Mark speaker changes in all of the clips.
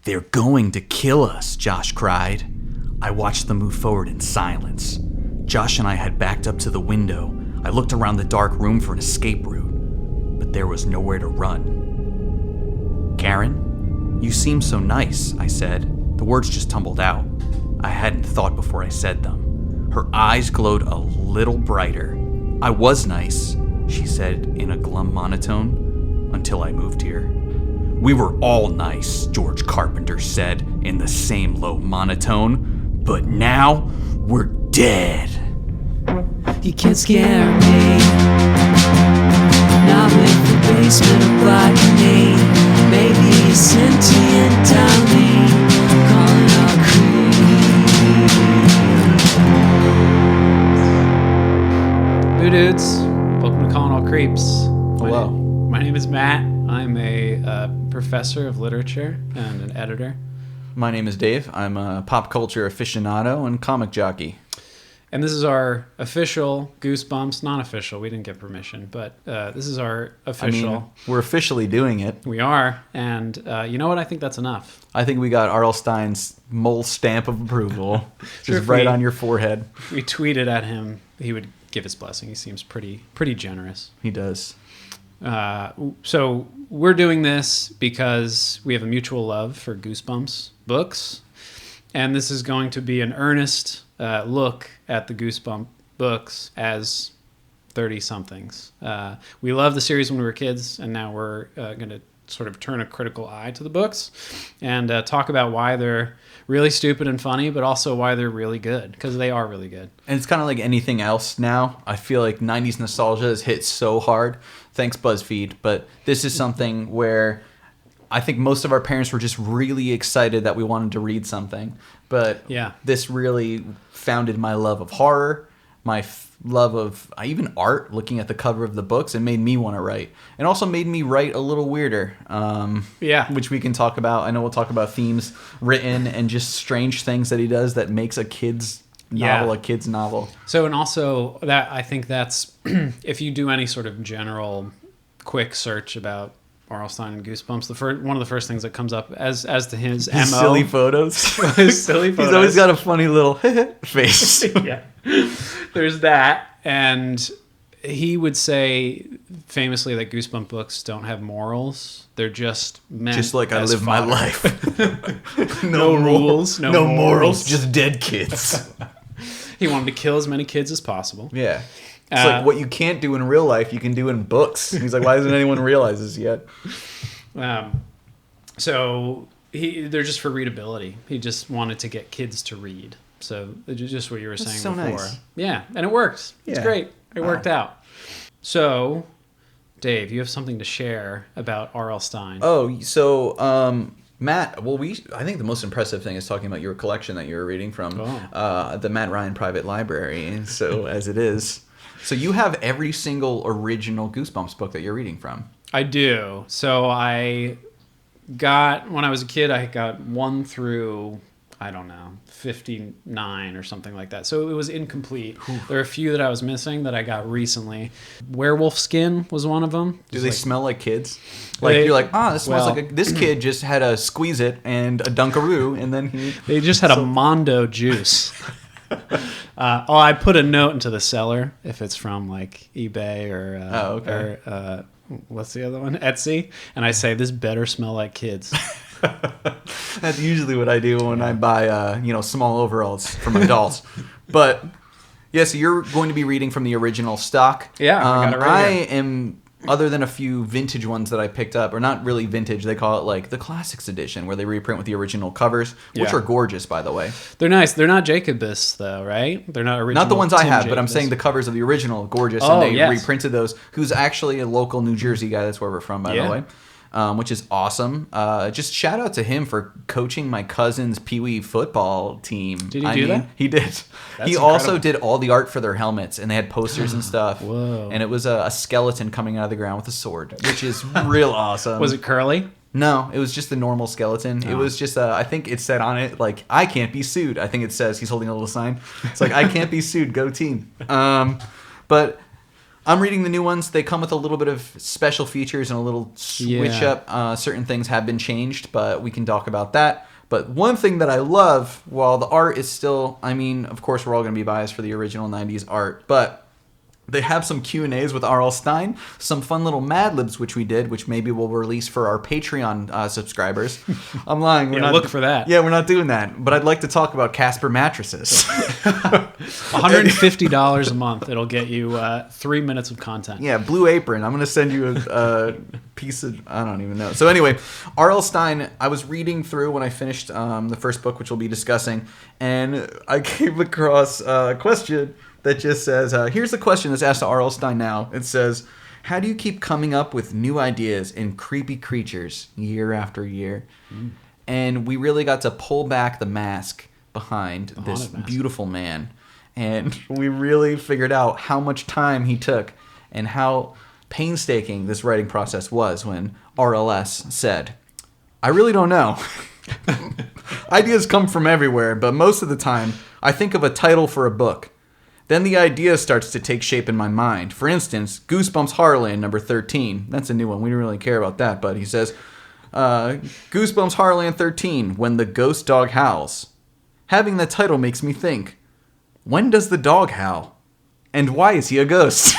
Speaker 1: "They're going to kill us," Josh cried. I watched them move forward in silence. Josh and I had backed up to the window. I looked around the dark room for an escape route, but there was nowhere to run. "Karen, you seem so nice," I said. The words just tumbled out. I hadn't thought before I said them. Her eyes glowed a little brighter. "I was nice," she said in a glum monotone, "until I moved here." "We were all nice," George Carpenter said in the same low monotone. "But now, we're dead."
Speaker 2: You can't scare me, not with the basement of botany. Maybe a sentient dummy calling all creeps. Boo dudes, welcome to Calling All Creeps.
Speaker 1: Hello.
Speaker 2: My name is Matt. I'm a professor of literature and an editor.
Speaker 1: My name is Dave. I'm a pop culture aficionado and comic jockey.
Speaker 2: And this is our official Goosebumps, non-official, we didn't get permission, but this is our official.
Speaker 1: I mean, we're officially doing it.
Speaker 2: We are, and you know what? I think that's enough.
Speaker 1: I think we got R.L. Stein's mole stamp of approval.
Speaker 2: Sure,
Speaker 1: Just right on your forehead.
Speaker 2: If we tweeted at him, he would give his blessing. He seems pretty generous.
Speaker 1: He does.
Speaker 2: So we're doing this because we have a mutual love for Goosebumps books, and this is going to be an earnest look at the Goosebumps books as 30-somethings. We loved the series when we were kids, and now we're going to sort of turn a critical eye to the books and talk about why they're really stupid and funny, but also why they're really good, because they are really good.
Speaker 1: And it's kind of like anything else now. I feel like 90s nostalgia has hit so hard. Thanks, BuzzFeed. But this is something where I think most of our parents were just really excited that we wanted to read something. But
Speaker 2: yeah,
Speaker 1: this really founded my love of horror, my love of even art, looking at the cover of the books, and made me want to write. And also made me write a little weirder, which we can talk about. I know we'll talk about themes written and just strange things that he does that makes a kid's novel a kid's novel.
Speaker 2: So, and also, that I think that's, if you do any sort of general quick search about R.L. Stine and Goosebumps, one of the first things that comes up as to his MO.
Speaker 1: Silly photos.
Speaker 2: His silly photos.
Speaker 1: He's always got a funny little face.
Speaker 2: Yeah. There's that. And he would say famously that Goosebump books don't have morals. They're just meant
Speaker 1: just like I
Speaker 2: as
Speaker 1: live
Speaker 2: fodder.
Speaker 1: my life.
Speaker 2: No rules. No
Speaker 1: morals. Just dead kids.
Speaker 2: He wanted to kill as many kids as possible.
Speaker 1: Yeah. It's like what you can't do in real life, you can do in books. He's like, why doesn't anyone realize this yet?
Speaker 2: So they're just for readability. He just wanted to get kids to read. So just what you were saying
Speaker 1: so
Speaker 2: before.
Speaker 1: Nice.
Speaker 2: Yeah, and it worked. It's great. It worked out. So, Dave, you have something to share about R.L. Stine.
Speaker 1: Oh, so Matt, well, I think the most impressive thing is talking about your collection that you were reading from the Matt Ryan Private Library. So as it is. So you have every single original Goosebumps book that you're reading from.
Speaker 2: I do. So when I was a kid, I got 1 through, I don't know, 59 or something like that. So it was incomplete. Oof. There are a few that I was missing that I got recently. Werewolf Skin was one of them.
Speaker 1: Do they smell like kids? You're like, this smells like this kid just had a Squeeze It and a Dunkaroo, and then
Speaker 2: they just had a Mondo juice. I put a note into the seller if it's from like eBay or what's the other one? Etsy, and I say this better smell like kids.
Speaker 1: That's usually what I do when I buy small overalls from adults. But yeah, so you're going to be reading from the original stock.
Speaker 2: Yeah, I got it right here.
Speaker 1: am. Other than a few vintage ones that I picked up, or not really vintage, they call it like the Classics edition, where they reprint with the original covers, which are gorgeous, by the way.
Speaker 2: They're nice. They're not Jacobus, though, right? They're not original.
Speaker 1: Not the ones I have,
Speaker 2: Jacobus.
Speaker 1: but I'm saying the covers of the original, gorgeous, and they reprinted those. Who's actually a local New Jersey guy. That's where we're from, by the way. Which is awesome. Just shout out to him for coaching my cousin's Pee Wee football team.
Speaker 2: Did he do that?
Speaker 1: He did.
Speaker 2: That's
Speaker 1: he also did all the art for their helmets, and they had posters and stuff.
Speaker 2: Whoa.
Speaker 1: And it was a skeleton coming out of the ground with a sword, which is real awesome.
Speaker 2: Was it curly?
Speaker 1: No, it was just the normal skeleton. Oh. It was just, I think it said on it, like, I can't be sued. I think it says, he's holding a little sign. It's like, I can't be sued, go team. But I'm reading the new ones. They come with a little bit of special features and a little switch up. Certain things have been changed, but we can talk about that. But one thing that I love, while the art is still, I mean, of course, we're all going to be biased for the original 90s art, but they have some Q&As with R.L. Stine, some fun little Mad Libs, which we did, which maybe we'll release for our Patreon subscribers. I'm lying. We're not,
Speaker 2: look for that.
Speaker 1: Yeah, we're not doing that. But I'd like to talk about Casper mattresses.
Speaker 2: $150 a month. It'll get you 3 minutes of content.
Speaker 1: Yeah, Blue Apron. I'm going to send you a piece of... I don't even know. So anyway, R.L. Stine, I was reading through when I finished the first book, which we'll be discussing, and I came across a question that just says, here's the question that's asked to R.L. Stine now. It says, how do you keep coming up with new ideas and creepy creatures year after year? Mm. And we really got to pull back the mask behind this beautiful man. And we really figured out how much time he took and how painstaking this writing process was when RLS said, I really don't know. Ideas come from everywhere, but most of the time, I think of a title for a book. Then the idea starts to take shape in my mind. For instance, Goosebumps Horrorland number 13. That's a new one. We don't really care about that, but he says, Goosebumps Horrorland 13, When the Ghost Dog Howls. Having that title makes me think, when does the dog howl? And why is he a ghost?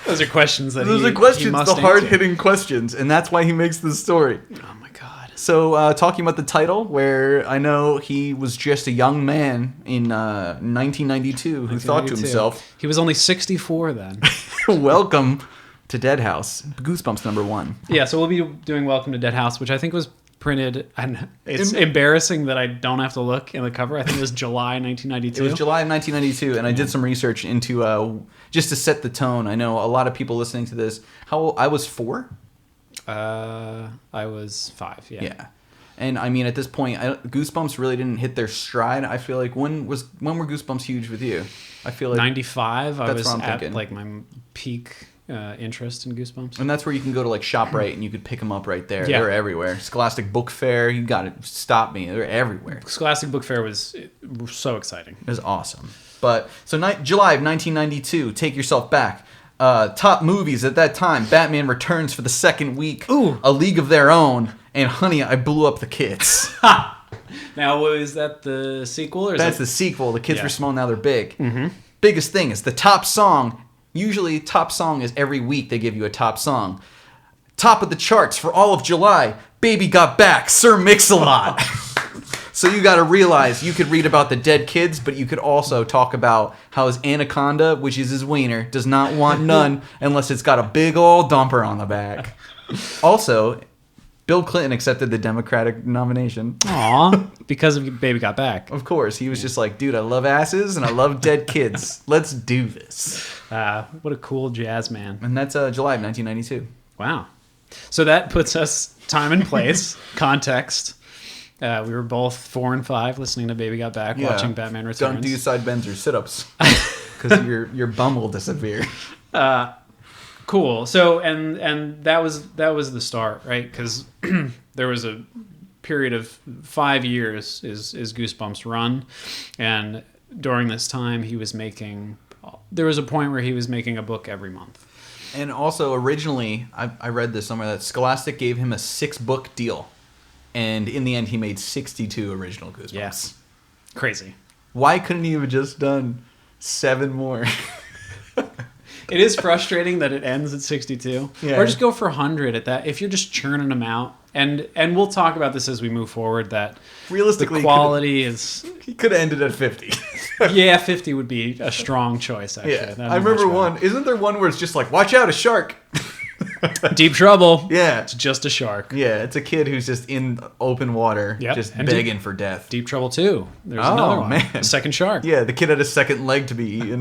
Speaker 2: Those are questions that
Speaker 1: Those are questions, the hard-hitting questions, and that's why he makes this story.
Speaker 2: Oh my God.
Speaker 1: So, talking about the title, where I know he was just a young man in 1992 who thought to himself...
Speaker 2: He was only 64 then.
Speaker 1: Welcome to Dead House. Goosebumps number 1.
Speaker 2: Yeah, so we'll be doing Welcome to Dead House, which I think was printed, and it's embarrassing that I don't have to look in the cover. I think it was July 1992.
Speaker 1: It was July of 1992, and I did some research into, just to set the tone. I know a lot of people listening to this, I was 4?
Speaker 2: I was 5, yeah.
Speaker 1: Yeah. And I mean, at this point, Goosebumps really didn't hit their stride. I feel like, when were Goosebumps huge with you? I feel like
Speaker 2: 95, I was at like my peak interest in Goosebumps.
Speaker 1: And that's where you can go to like ShopRite and you could pick them up right there.
Speaker 2: Yeah.
Speaker 1: They're everywhere. Scholastic Book Fair, you got to stop me. They're everywhere.
Speaker 2: Scholastic Book Fair was so exciting.
Speaker 1: It was awesome. But so July of 1992, take yourself back. Top movies at that time: Batman Returns for the second week,
Speaker 2: Ooh.
Speaker 1: A League of Their Own, and Honey, I Blew Up the Kids.
Speaker 2: Now, is that the sequel? Or
Speaker 1: That's the sequel. The kids were small, now they're big.
Speaker 2: Mm-hmm.
Speaker 1: Biggest thing is the top song. Usually, top song is every week they give you a top song. Top of the charts for all of July, Baby Got Back, Sir Mix-a-Lot. So you got to realize you could read about the dead kids, but you could also talk about how his anaconda, which is his wiener, does not want none unless it's got a big old dumper on the back. Also, Bill Clinton accepted the Democratic nomination.
Speaker 2: Aw, because of Baby Got Back.
Speaker 1: Of course. He was just like, dude, I love asses and I love dead kids. Let's do this.
Speaker 2: What a cool jazz man.
Speaker 1: And that's July of 1992.
Speaker 2: Wow. So that puts us time and place, context. We were both 4 and 5 listening to Baby Got Back, watching Batman Returns.
Speaker 1: Don't do side bends or sit-ups because your bum will disappear.
Speaker 2: Cool. So and that was the start, right? Because there was a period of 5 years is Goosebumps run, and during this time there was a point where he was making a book every month.
Speaker 1: And also originally, I read this somewhere that Scholastic gave him a 6-book deal. And in the end, he made 62 original Goosebumps.
Speaker 2: Yes. Crazy.
Speaker 1: Why couldn't he have just done 7 more?
Speaker 2: It is frustrating that it ends at 62.
Speaker 1: Yeah.
Speaker 2: Or just go for 100 at that. If you're just churning them out. And we'll talk about this as we move forward, that
Speaker 1: realistically,
Speaker 2: the quality is...
Speaker 1: He could have ended at 50.
Speaker 2: Yeah, 50 would be a strong choice, actually.
Speaker 1: Yeah. I remember one. Isn't there one where it's just like, watch out, a shark?
Speaker 2: Deep trouble.
Speaker 1: Yeah.
Speaker 2: It's just a shark.
Speaker 1: Yeah, it's a kid who's just in open water, just and begging for death.
Speaker 2: Deep Trouble 2. There's another one. Man. A second shark.
Speaker 1: Yeah, the kid had a second leg to be eaten.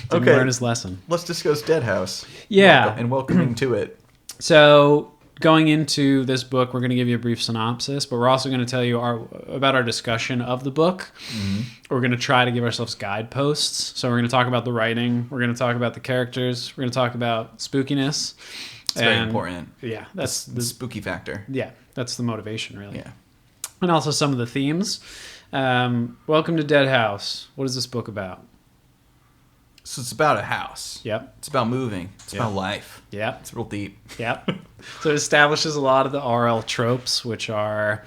Speaker 2: Didn't learn his lesson.
Speaker 1: Let's discuss Dead House.
Speaker 2: Yeah.
Speaker 1: And welcoming to it.
Speaker 2: So, going into this book, we're going to give you a brief synopsis, but we're also going to tell you about our discussion of the book. Mm-hmm. We're going to try to give ourselves guideposts. So we're going to talk about the writing. We're going to talk about the characters. We're going to talk about spookiness.
Speaker 1: It's very important.
Speaker 2: Yeah. That's
Speaker 1: the spooky factor.
Speaker 2: Yeah. That's the motivation, really.
Speaker 1: Yeah.
Speaker 2: And also some of the themes. Welcome to Dead House. What is this book about?
Speaker 1: So it's about a house.
Speaker 2: Yep.
Speaker 1: It's about moving. It's about life.
Speaker 2: Yep.
Speaker 1: It's real deep.
Speaker 2: Yep. So it establishes a lot of the RL tropes, which are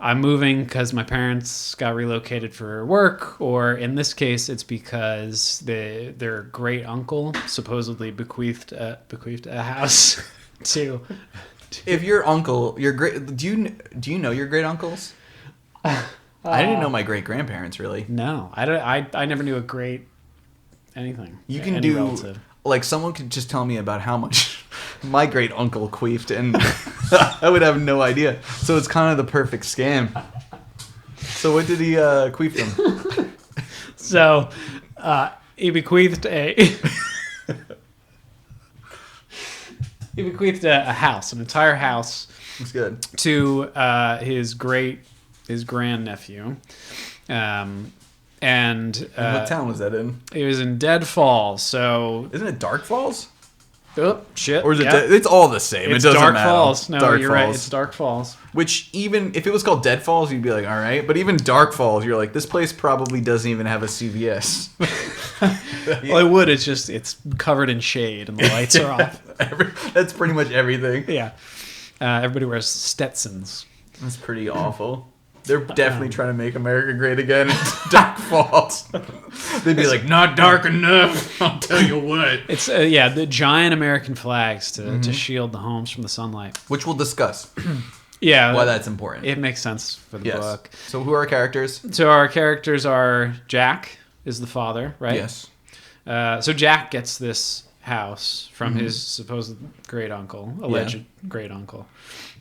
Speaker 2: I'm moving because my parents got relocated for work, or in this case, it's because their great uncle supposedly bequeathed a house to.
Speaker 1: If your uncle, your great, do you know your great uncles? I didn't know my great grandparents really.
Speaker 2: No, I never knew a great anything.
Speaker 1: You can
Speaker 2: any
Speaker 1: do
Speaker 2: relative.
Speaker 1: like someone could just tell me about how much my great uncle queefed, and I would have no idea. So it's kind of the perfect scam. So what did he queef them?
Speaker 2: So he bequeathed a house, an entire house.
Speaker 1: That's good.
Speaker 2: To his grandnephew. And
Speaker 1: what town was that in?
Speaker 2: It was in Dead Falls. So
Speaker 1: isn't it Dark Falls?
Speaker 2: Oh shit!
Speaker 1: Or is it? It's all the same.
Speaker 2: It's
Speaker 1: it doesn't
Speaker 2: Dark
Speaker 1: matter.
Speaker 2: Falls. No,
Speaker 1: Dark
Speaker 2: you're
Speaker 1: Falls.
Speaker 2: right. It's Dark Falls.
Speaker 1: Which even if it was called Dead Falls, you'd be like, all right. But even Dark Falls, you're like, this place probably doesn't even have a CVS.
Speaker 2: Well, it would. It's covered in shade and the lights are off.
Speaker 1: That's pretty much everything.
Speaker 2: Yeah. Everybody wears Stetsons.
Speaker 1: That's pretty awful. They're definitely trying to make America great again. Dark Falls. They'd be like, not dark enough. I'll tell you what.
Speaker 2: It's the giant American flags to shield the homes from the sunlight.
Speaker 1: Which we'll discuss.
Speaker 2: Yeah.
Speaker 1: Why that's important.
Speaker 2: It makes sense for the book.
Speaker 1: So who are our characters?
Speaker 2: So our characters are Jack is the father, right?
Speaker 1: Yes.
Speaker 2: So Jack gets this house from his supposed great uncle, alleged great uncle.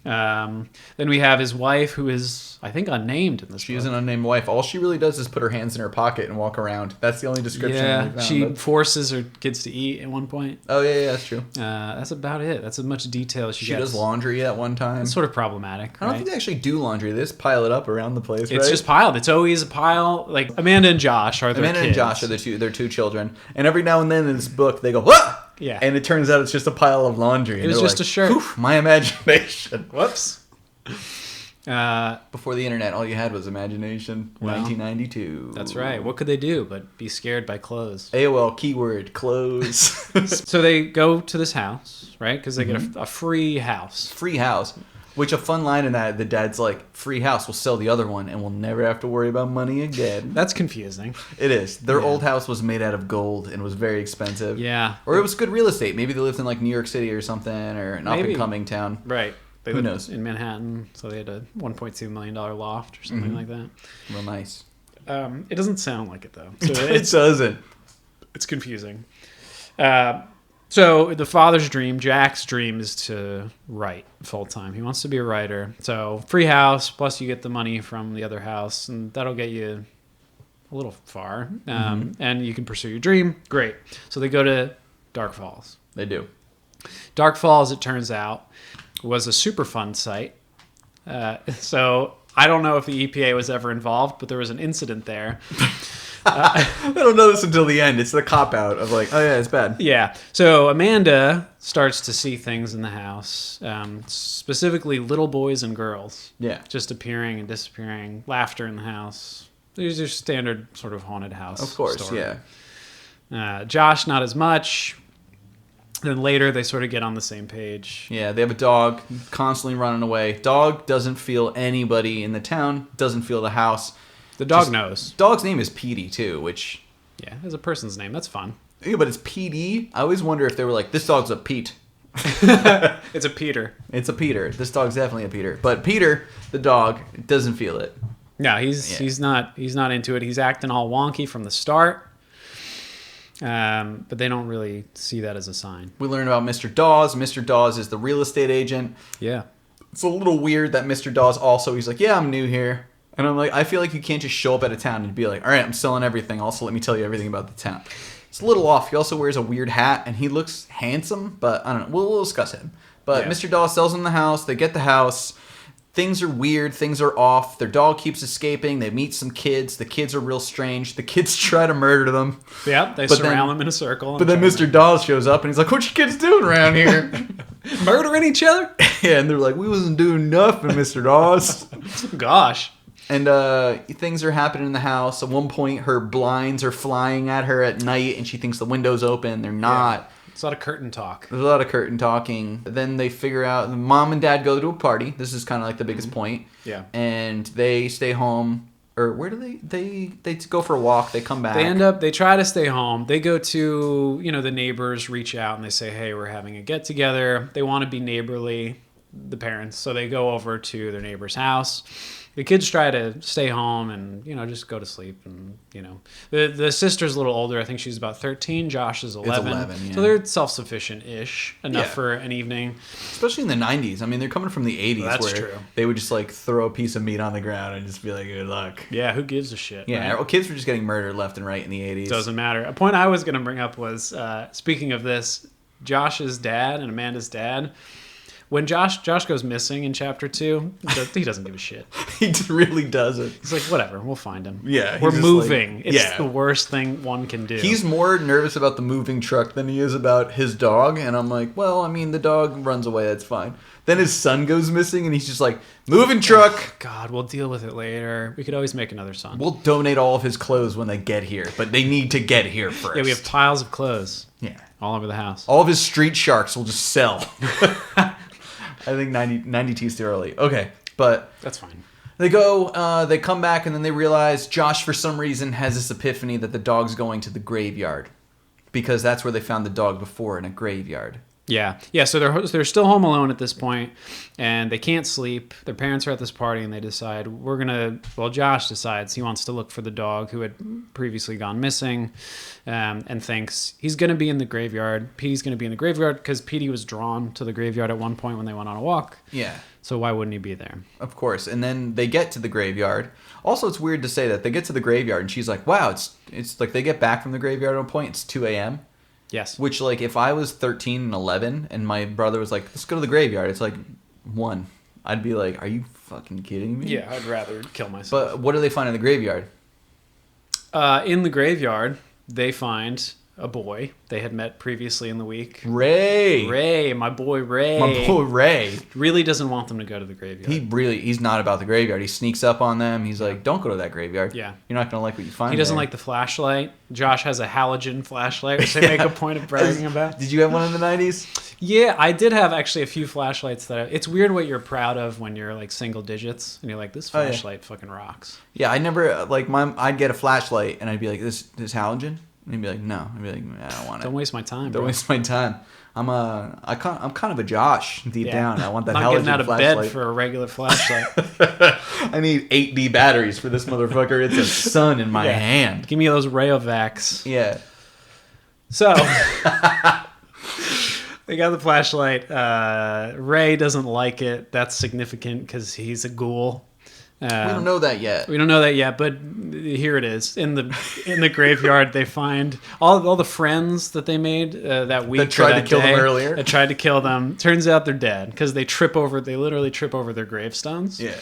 Speaker 2: Then we have his wife, who is, I think, unnamed in this book.
Speaker 1: She's an unnamed wife. All she really does is put her hands in her pocket and walk around. That's the only description we found.
Speaker 2: She forces her kids to eat at one point.
Speaker 1: Oh, yeah, that's true.
Speaker 2: That's about it. That's as much detail as she gets.
Speaker 1: She does laundry at one time.
Speaker 2: It's sort of problematic,
Speaker 1: I don't think they actually do laundry. They just pile it up around the place, right?
Speaker 2: It's just piled. It's always a pile. Like, Amanda and Josh are their kids.
Speaker 1: And Josh are their two children. And every now and then in this book, they go, "What?"
Speaker 2: Yeah.
Speaker 1: And it turns out it's just a pile of laundry.
Speaker 2: It was just a shirt.
Speaker 1: My imagination.
Speaker 2: Whoops.
Speaker 1: Before the internet, all you had was imagination.
Speaker 2: Well,
Speaker 1: 1992.
Speaker 2: That's right. What could they do but be scared by clothes?
Speaker 1: AOL keyword clothes.
Speaker 2: So they go to this house, right? Because they get a free house.
Speaker 1: Free house. Which a fun line in that, the dad's like, free house, we'll sell the other one and we'll never have to worry about money again.
Speaker 2: That's confusing.
Speaker 1: It is. Their old house was made out of gold and was very expensive.
Speaker 2: Yeah.
Speaker 1: Or it was good real estate. Maybe they lived in like New York City or something, or an up-and-coming town.
Speaker 2: Right. They
Speaker 1: Who
Speaker 2: lived
Speaker 1: knows?
Speaker 2: in Manhattan, so they had a $1.2 million loft or something like that.
Speaker 1: Real nice.
Speaker 2: It doesn't sound like it, though. So
Speaker 1: It doesn't.
Speaker 2: It's confusing. So the father's dream, Jack's dream, is to write full-time. He wants to be a writer. So free house, plus you get the money from the other house, and that'll get you a little far. And you can pursue your dream. Great. So they go to Dark Falls.
Speaker 1: They do.
Speaker 2: Dark Falls, it turns out, was a Superfund site. So I don't know if the EPA was ever involved, but there was an incident there.
Speaker 1: I don't know this until the end. It's the cop-out of like, oh yeah, it's bad.
Speaker 2: Yeah. So Amanda starts to see things in the house, specifically little boys and girls.
Speaker 1: Yeah.
Speaker 2: Just appearing and disappearing, laughter in the house. These are standard sort of haunted house.
Speaker 1: Of course,
Speaker 2: story.
Speaker 1: yeah.
Speaker 2: Josh, not as much. Then later they sort of get on the same page.
Speaker 1: Yeah, they have a dog constantly running away. Dog doesn't feel anybody in the town, doesn't feel the house.
Speaker 2: The dog knows.
Speaker 1: Dog's name is Petey, too, which...
Speaker 2: Yeah, it's a person's name. That's fun.
Speaker 1: Yeah, but it's PD. I always wonder if they were like, this dog's a Pete.
Speaker 2: It's a Peter.
Speaker 1: It's a Peter. This dog's definitely a Peter. But Peter, the dog, doesn't feel it.
Speaker 2: No, he's not into it. He's acting all wonky from the start. But they don't really see that as a sign.
Speaker 1: We learn about Mr. Dawes. Mr. Dawes is the real estate agent.
Speaker 2: Yeah.
Speaker 1: It's a little weird that Mr. Dawes also, he's like, yeah, I'm new here. And I'm like, I feel like you can't just show up at a town and be like, all right, I'm selling everything. Also, let me tell you everything about the town. It's a little off. He also wears a weird hat, and he looks handsome, but I don't know. We'll discuss him. But yeah. Mr. Dawes sells them the house. They get the house. Things are weird. Things are off. Their dog keeps escaping. They meet some kids. The kids are real strange. The kids try to murder them.
Speaker 2: Yeah, they surround them in a circle.
Speaker 1: But then Mr. Dawes shows up, and he's like, what you kids doing around here?
Speaker 2: Murdering each other?
Speaker 1: Yeah, and they're like, we wasn't doing nothing, Mr. Dawes.
Speaker 2: Gosh.
Speaker 1: And things are happening in the house. At one point, her blinds are flying at her at night, and she thinks the window's open. They're not.
Speaker 2: Yeah. It's a lot of curtain talk.
Speaker 1: There's a lot of curtain talking. Then they figure out, mom and dad go to a party. This is kind of like the biggest point.
Speaker 2: Yeah.
Speaker 1: And they stay home. Or where do they go for a walk. They come back.
Speaker 2: They try to stay home. They go to, the neighbors reach out and they say, hey, we're having a get together. They want to be neighborly, the parents. So they go over to their neighbor's house. The kids try to stay home and, just go to sleep. And, the sister's a little older. I think she's about 13. Josh is 11.
Speaker 1: It's 11, yeah.
Speaker 2: So they're self-sufficient-ish enough for an evening.
Speaker 1: Especially in the 90s. I mean, they're coming from the 80s
Speaker 2: That's
Speaker 1: where
Speaker 2: true.
Speaker 1: they would just, throw a piece of meat on the ground and just be like, good luck.
Speaker 2: Yeah, who gives a shit?
Speaker 1: Yeah,
Speaker 2: right?
Speaker 1: kids were just getting murdered left and right in the 80s.
Speaker 2: Doesn't matter. A point I was going to bring up was, speaking of this, Josh's dad and Amanda's dad... When Josh goes missing in chapter 2, he doesn't give a shit.
Speaker 1: He really doesn't.
Speaker 2: He's like, whatever, we'll find him.
Speaker 1: Yeah.
Speaker 2: We're moving. It's the worst thing one can do.
Speaker 1: He's more nervous about the moving truck than he is about his dog. And I'm like, well, I mean, the dog runs away. That's fine. Then his son goes missing and he's just like, moving truck.
Speaker 2: God, we'll deal with it later. We could always make another son.
Speaker 1: We'll donate all of his clothes when they get here. But they need to get here first.
Speaker 2: Yeah, we have piles of clothes.
Speaker 1: Yeah.
Speaker 2: All over the house.
Speaker 1: All of his street sharks will just sell. I think 92 is too early. Okay, but...
Speaker 2: That's fine.
Speaker 1: They go, they come back, and then they realize Josh, for some reason, has this epiphany that the dog's going to the graveyard. Because that's where they found the dog before, in a graveyard.
Speaker 2: Yeah. So they're still home alone at this point, and they can't sleep. Their parents are at this party, and they decide, Josh decides he wants to look for the dog who had previously gone missing, and thinks he's going to be in the graveyard. Petey's going to be in the graveyard because Petey was drawn to the graveyard at one point when they went on a walk.
Speaker 1: Yeah.
Speaker 2: So why wouldn't he be there?
Speaker 1: Of course. And then they get to the graveyard. Also, it's weird to say that. They get to the graveyard, and she's like, wow, it's like they get back from the graveyard at a point. It's 2 a.m.
Speaker 2: Yes.
Speaker 1: Which, if I was 13 and 11 and my brother was like, let's go to the graveyard, it's 1. I'd be like, are you fucking kidding me?
Speaker 2: Yeah, I'd rather kill myself.
Speaker 1: But what do they find in the graveyard?
Speaker 2: In the graveyard, they find a boy they had met previously in the week.
Speaker 1: Ray,
Speaker 2: my boy Ray.
Speaker 1: My boy Ray.
Speaker 2: Really doesn't want them to go to the graveyard.
Speaker 1: He's not about the graveyard. He sneaks up on them. He's like, don't go to that graveyard.
Speaker 2: Yeah.
Speaker 1: You're not going to like what you find
Speaker 2: He doesn't
Speaker 1: there.
Speaker 2: like the flashlight. Josh has a halogen flashlight, which they make a point of bragging about.
Speaker 1: Did you have one in the 90s?
Speaker 2: Yeah, I did have actually a few flashlights it's weird what you're proud of when you're single digits and you're like, this flashlight fucking rocks.
Speaker 1: Yeah, I never, I'd get a flashlight and I'd be like, this halogen? And he'd be like, no. I'd be like, I don't want it.
Speaker 2: Don't waste my time,
Speaker 1: Don't waste my time. I'm kind of a Josh deep down. I want that
Speaker 2: not
Speaker 1: halogen
Speaker 2: getting out of
Speaker 1: flashlight.
Speaker 2: bed for a regular flashlight.
Speaker 1: I need 8D batteries for this motherfucker. It's a sun in my hand.
Speaker 2: Give me those Rayovacs.
Speaker 1: Yeah.
Speaker 2: So they got the flashlight. Ray doesn't like it. That's significant because he's a ghoul.
Speaker 1: We don't know that yet.
Speaker 2: We don't know that yet, but here it is. In the graveyard, they find all the friends that they made that week.
Speaker 1: That tried to kill them earlier.
Speaker 2: That tried to kill them. Turns out they're dead because they literally trip over their gravestones.
Speaker 1: Yeah.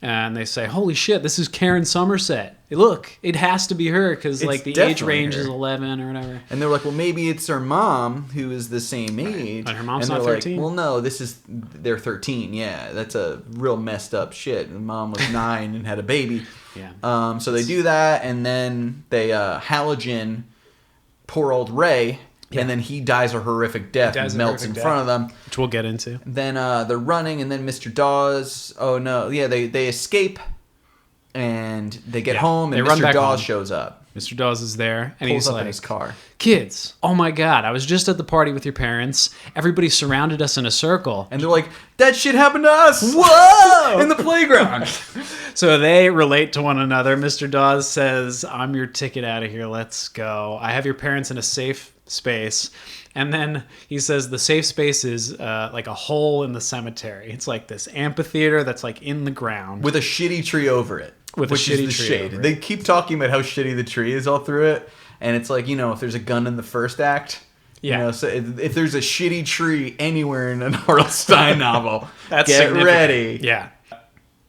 Speaker 2: And they say, holy shit, this is Karen Somerset. Look, it has to be her because the age range is 11 or whatever.
Speaker 1: And they're like, well, maybe it's her mom who is the same age.
Speaker 2: And her mom's
Speaker 1: and
Speaker 2: not 13?
Speaker 1: Like, well, no, they're 13. Yeah, that's a real messed up shit. The mom was 9 and had a baby.
Speaker 2: Yeah.
Speaker 1: So they do that, and then they halogen poor old Ray. Yeah. And then he dies a horrific death and melts in front of them.
Speaker 2: Which we'll get into.
Speaker 1: Then they're running, and then Mr. Dawes... Oh, no. Yeah, they escape, and they get home, and Mr. Dawes shows up.
Speaker 2: Mr. Dawes is there, and
Speaker 1: Pulls
Speaker 2: he's
Speaker 1: up
Speaker 2: like...
Speaker 1: in his car.
Speaker 2: Kids, oh my God, I was just at the party with your parents. Everybody surrounded us in a circle.
Speaker 1: And they're like, that shit happened to us! Whoa! In the playground!
Speaker 2: So they relate to one another. Mr. Dawes says, I'm your ticket out of here, let's go. I have your parents in a safe space. And then he says the safe space is like a hole in the cemetery. It's like this amphitheater that's in the ground.
Speaker 1: With a shitty tree over it. Which is the shade. They keep talking about how shitty the tree is all through it. And it's like, if there's a gun in the first act.
Speaker 2: Yeah.
Speaker 1: So if there's a shitty tree anywhere in an R.L. Stein novel,
Speaker 2: that's
Speaker 1: get ready.
Speaker 2: Yeah.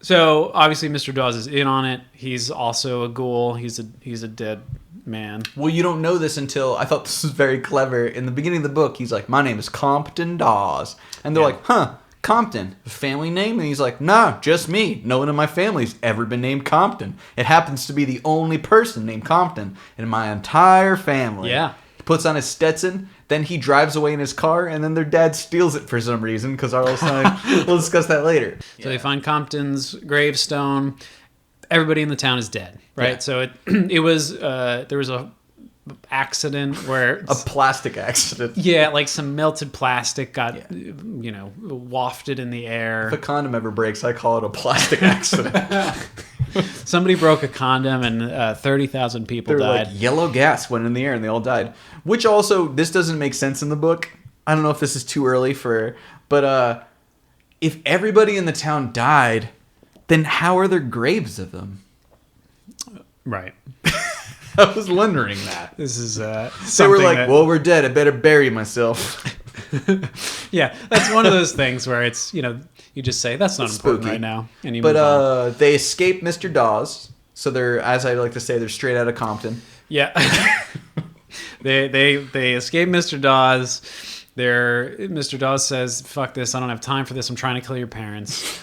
Speaker 2: So obviously Mr. Dawes is in on it. He's also a ghoul. He's a dead man.
Speaker 1: Well, you don't know this until... I thought this was very clever. In the beginning of the book, he's like, my name is Compton Dawes. And they're like, huh, Compton, a family name? And he's like, nah, just me. No one in my family's ever been named Compton. It happens to be the only person named Compton in my entire family.
Speaker 2: Yeah.
Speaker 1: He puts on his Stetson, then he drives away in his car, and then their dad steals it for some reason, because R.L. Stein, we'll discuss that later.
Speaker 2: So they find Compton's gravestone. Everybody in the town is dead, right?
Speaker 1: Yeah.
Speaker 2: So it was, there was a accident where
Speaker 1: A plastic accident.
Speaker 2: yeah, like some melted plastic got wafted in the air.
Speaker 1: If a condom ever breaks, I call it a plastic accident.
Speaker 2: Somebody broke a condom and 30,000 people died.
Speaker 1: Like yellow gas went in the air and they all died. Which also, this doesn't make sense in the book. I don't know if this is too early but if everybody in the town died, then how are there graves of them?
Speaker 2: Right.
Speaker 1: I was wondering that.
Speaker 2: This is
Speaker 1: They were like, well, we're dead. I better bury myself.
Speaker 2: Yeah, that's one of those things where it's, you just say, that's not important
Speaker 1: spooky
Speaker 2: right now. And you move on.
Speaker 1: But they escape Mr. Dawes. So they're, as I like to say, they're straight out of Compton.
Speaker 2: Yeah. They escape Mr. Dawes. Mr. Dawes says, fuck this, I don't have time for this. I'm trying to kill your parents.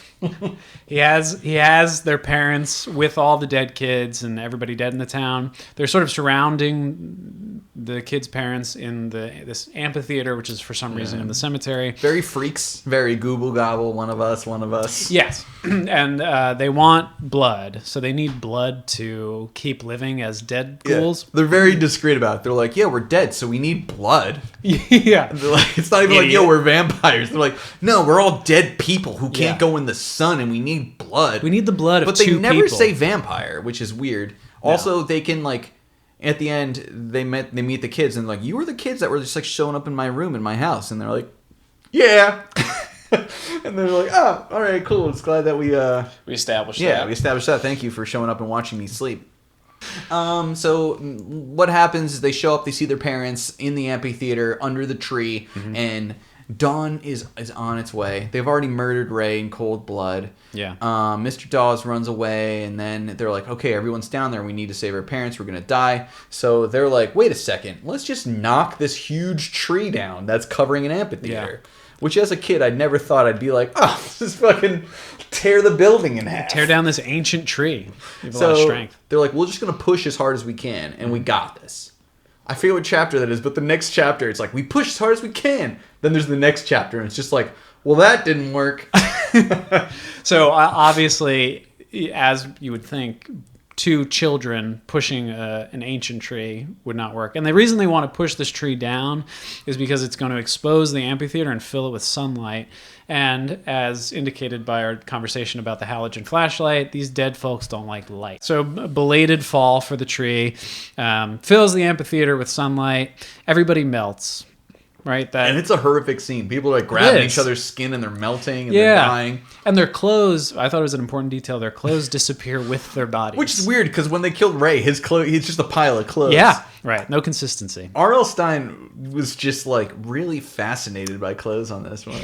Speaker 2: He has their parents with all the dead kids and everybody dead in the town. They're sort of surrounding the kids' parents in this amphitheater, which is for some reason in the cemetery.
Speaker 1: Very freaks. Very Google Gobble. One of us.
Speaker 2: Yes. And they want blood. So they need blood to keep living as dead ghouls.
Speaker 1: Yeah. They're very discreet about it. They're like, yeah, we're dead, so we need blood.
Speaker 2: Yeah.
Speaker 1: They're like, it's not even like, yo, we're vampires. They're like, no, we're all dead people who can't go in the sun, and we need blood.
Speaker 2: We need the blood of
Speaker 1: but
Speaker 2: two people.
Speaker 1: But they never say vampire, which is weird. No. Also, they can, like, at the end, they meet the kids, and like, you were the kids that were just like showing up in my room in my house, and they're like, yeah. And they're like, oh, all right, cool. It's glad that we
Speaker 2: established that.
Speaker 1: Yeah, we established that. Thank you for showing up and watching me sleep. So what happens is they show up, they see their parents in the amphitheater under the tree, and dawn is on its way. They've already murdered Ray in cold blood.
Speaker 2: Yeah.
Speaker 1: Mr. Dawes runs away, and then they're like, okay, everyone's down there. We need to save our parents. We're going to die. So they're like, wait a second. Let's just knock this huge tree down that's covering an amphitheater. Yeah. Which, as a kid, I never thought I'd be like, oh, just fucking tear the building in half.
Speaker 2: Tear down this ancient tree. You have a lot of strength.
Speaker 1: They're like, we're just going to push as hard as we can, and we got this. I forget what chapter that is, but the next chapter, it's like, we push as hard as we can. Then there's the next chapter, and it's just like, well, that didn't work.
Speaker 2: So, obviously, as you would think, two children pushing an ancient tree would not work. And the reason they want to push this tree down is because it's going to expose the amphitheater and fill it with sunlight. And as indicated by our conversation about the halogen flashlight, these dead folks don't like light. So belated fall for the tree, fills the amphitheater with sunlight. Everybody melts. Right,
Speaker 1: and it's a horrific scene. People are like grabbing each other's skin and they're melting and they're dying.
Speaker 2: And their clothes, I thought it was an important detail, their clothes disappear with their bodies.
Speaker 1: Which is weird because when they killed Ray, his clothes, he's just a pile of clothes.
Speaker 2: Yeah, right. No consistency.
Speaker 1: R.L. Stein was just like really fascinated by clothes on this one.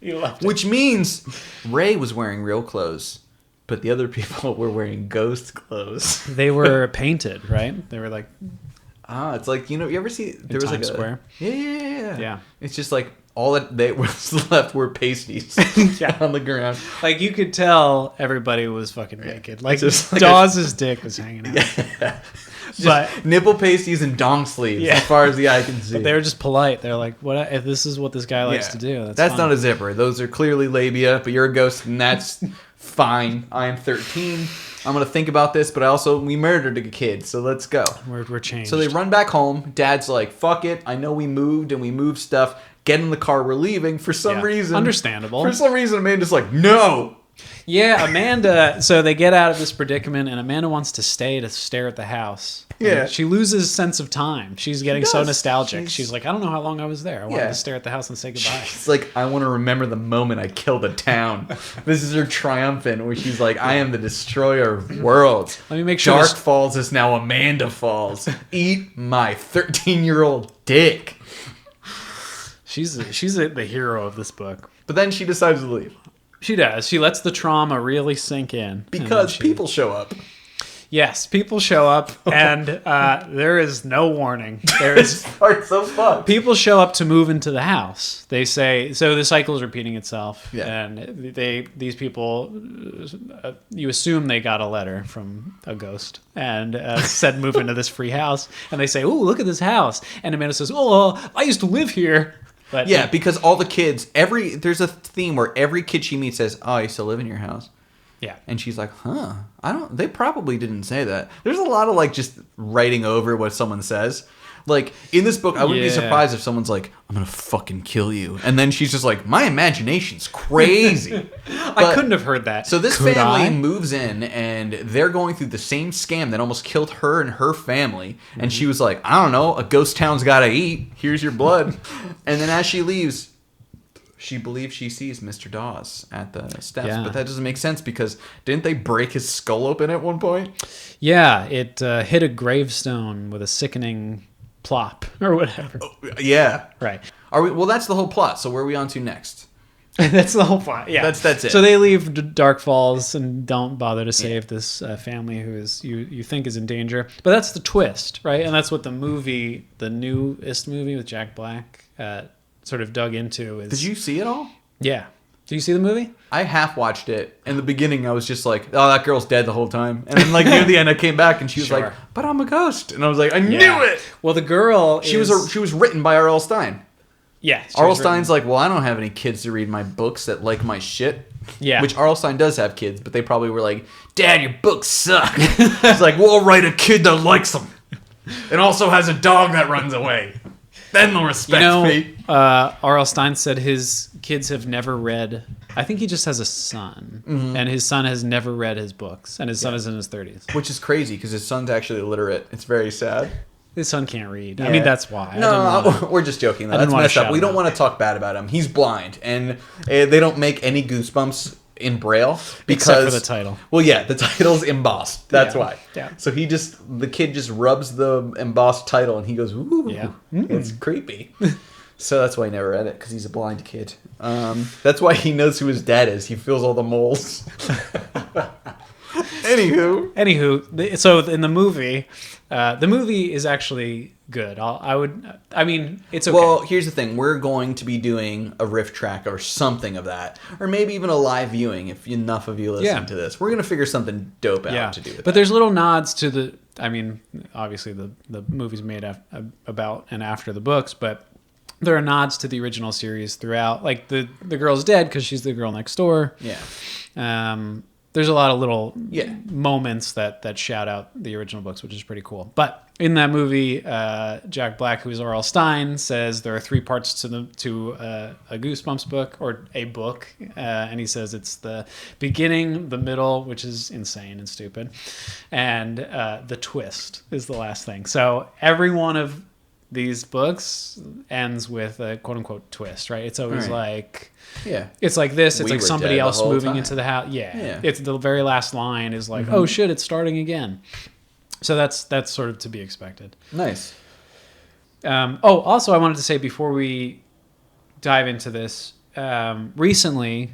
Speaker 2: He loved it.
Speaker 1: Which means Ray was wearing real clothes, but the other people were wearing ghost clothes.
Speaker 2: They were painted, right? They were like...
Speaker 1: it's like, you ever see there was
Speaker 2: Times
Speaker 1: like
Speaker 2: Square?
Speaker 1: Yeah. It's just like all that they was left were pasties on the ground.
Speaker 2: Like you could tell everybody was fucking naked. Like
Speaker 1: just like
Speaker 2: Dawes' dick was hanging out.
Speaker 1: Yeah.
Speaker 2: But
Speaker 1: nipple pasties and dong sleeves as far as the eye can see.
Speaker 2: But they were just polite. They're like, "What if this is what this guy likes to do?"
Speaker 1: That's not a zipper. Those are clearly labia, but you're a ghost and that's fine. I am 13. I'm going to think about this, but we murdered a kid, so let's go.
Speaker 2: We're changed.
Speaker 1: So they run back home. Dad's like, fuck it. I know we moved stuff. Get in the car. We're leaving. For some reason.
Speaker 2: Understandable.
Speaker 1: For some reason, Amanda's like, no.
Speaker 2: Yeah, Amanda. So they get out of this predicament, and Amanda wants to stay to stare at the house.
Speaker 1: Yeah.
Speaker 2: And she loses sense of time. She's getting so nostalgic. She's like, I don't know how long I was there. I wanted to stare at the house and say goodbye.
Speaker 1: It's like, I want to remember the moment I killed a town. This is her triumphant, where she's like, I am the destroyer of worlds.
Speaker 2: Let me make sure.
Speaker 1: Dark Falls is now Amanda Falls. Eat my 13-year-old dick.
Speaker 2: She's the hero of this book.
Speaker 1: But then she decides to leave.
Speaker 2: She does. She lets the trauma really sink in.
Speaker 1: Because people show up.
Speaker 2: Yes, people show up, and there is no warning. There is
Speaker 1: It's so fun.
Speaker 2: people show up to move into the house. They say so. The cycle is repeating itself,
Speaker 1: Yeah.
Speaker 2: and these people, you assume they got a letter from a ghost and said move into this free house, and they say, "Oh, look at this house," and Amanda says, "Oh, I used to live here." But
Speaker 1: Yeah, because all the kids, there's a theme where every kid she meets says, "Oh, I used to live in your house."
Speaker 2: yeah.
Speaker 1: And she's like, "Huh? They probably didn't say that." There's a lot of like just writing over what someone says. Like in this book, I wouldn't be
Speaker 2: Yeah.
Speaker 1: surprised if someone's like, "I'm gonna fucking kill you," and then she's just like, "My imagination's crazy."
Speaker 2: I couldn't have heard that.
Speaker 1: So this
Speaker 2: Could
Speaker 1: family
Speaker 2: I?
Speaker 1: moves in, and they're going through the same scam that almost killed her and her family. And she was like, "I don't know, a ghost town's gotta eat. Here's your blood." And then as she leaves, she believes she sees Mr. Dawes at the steps.
Speaker 2: Yeah.
Speaker 1: But that doesn't make sense because didn't they break his skull open at one point?
Speaker 2: Yeah, it hit a gravestone with a sickening plop or whatever.
Speaker 1: Yeah.
Speaker 2: Right.
Speaker 1: Are we? Well, that's the whole plot. So where are we on to next?
Speaker 2: That's the whole plot. Yeah,
Speaker 1: That's it.
Speaker 2: So they leave Dark Falls and don't bother to save this family who is you think is in danger. But that's the twist, right? And that's what the newest movie with Jack Black, sort of dug into. Is
Speaker 1: Did you see it all?
Speaker 2: Yeah. Did you see the movie?
Speaker 1: I half watched it. In the beginning, I was just like, "Oh, that girl's dead the whole time." And then, like near the end, I came back and she was
Speaker 2: Sure.
Speaker 1: like, "But I'm a ghost," and I was like, "I knew it."
Speaker 2: Well, the girl
Speaker 1: She was written by R.L. Stein.
Speaker 2: yeah.
Speaker 1: R.L. Stein's like, "Well, I don't have any kids to read my books that like my shit."
Speaker 2: Yeah.
Speaker 1: Which R.L. Stein does have kids, but they probably were like, "Dad, your books suck." He's like, "We'll write a kid that likes them, and also has a dog that runs away. Then they'll respect me."
Speaker 2: R.L. Stein said his kids have never read. I think he just has a son, and his son has never read his books, and his son is in his 30s.
Speaker 1: Which is crazy because his son's actually illiterate. It's very sad.
Speaker 2: His son can't read.
Speaker 1: Yeah.
Speaker 2: I mean, that's why.
Speaker 1: No, we're just joking. Though.
Speaker 2: I didn't
Speaker 1: That's
Speaker 2: wanna
Speaker 1: messed up.
Speaker 2: shout
Speaker 1: We
Speaker 2: him
Speaker 1: don't
Speaker 2: out.
Speaker 1: want to talk bad about him. He's blind, and they don't make any Goosebumps in Braille because
Speaker 2: Except for the title.
Speaker 1: Well, yeah, the title's embossed. That's
Speaker 2: Yeah.
Speaker 1: why.
Speaker 2: Yeah.
Speaker 1: So the kid just rubs the embossed title, and he goes, "Ooh,
Speaker 2: Yeah.
Speaker 1: it's creepy." So that's why he never read it because he's a blind kid. That's why he knows who his dad is. He feels all the moles.
Speaker 2: Anywho, so in the movie is actually good. I mean, it's okay.
Speaker 1: Well, here's the thing. We're going to be doing a riff track or something of that. Or maybe even a live viewing if enough of you listen to this. We're going to figure something dope out to do with
Speaker 2: but
Speaker 1: that.
Speaker 2: there's little nods to the. I mean, obviously the movie's made about and after the books, but there are nods to the original series throughout. Like the girl's dead because she's the girl next door.
Speaker 1: Yeah.
Speaker 2: There's a lot of little
Speaker 1: Yeah.
Speaker 2: moments that shout out the original books, which is pretty cool. But in that movie, Jack Black, who is R.L. Stein, says there are 3 parts to a Goosebumps book or a book, and he says it's the beginning, the middle, which is insane and stupid, and the twist is the last thing. So every one of these books ends with a quote unquote twist, right? It's always like.
Speaker 1: Yeah.
Speaker 2: It's like this. It's
Speaker 1: We
Speaker 2: like
Speaker 1: were
Speaker 2: somebody
Speaker 1: dead the
Speaker 2: else
Speaker 1: whole
Speaker 2: moving
Speaker 1: time.
Speaker 2: into the house. Yeah.
Speaker 1: Yeah.
Speaker 2: It's the very last line is like, oh shit, it's starting again. So that's sort of to be expected.
Speaker 1: Nice.
Speaker 2: Also, I wanted to say before we dive into this, recently,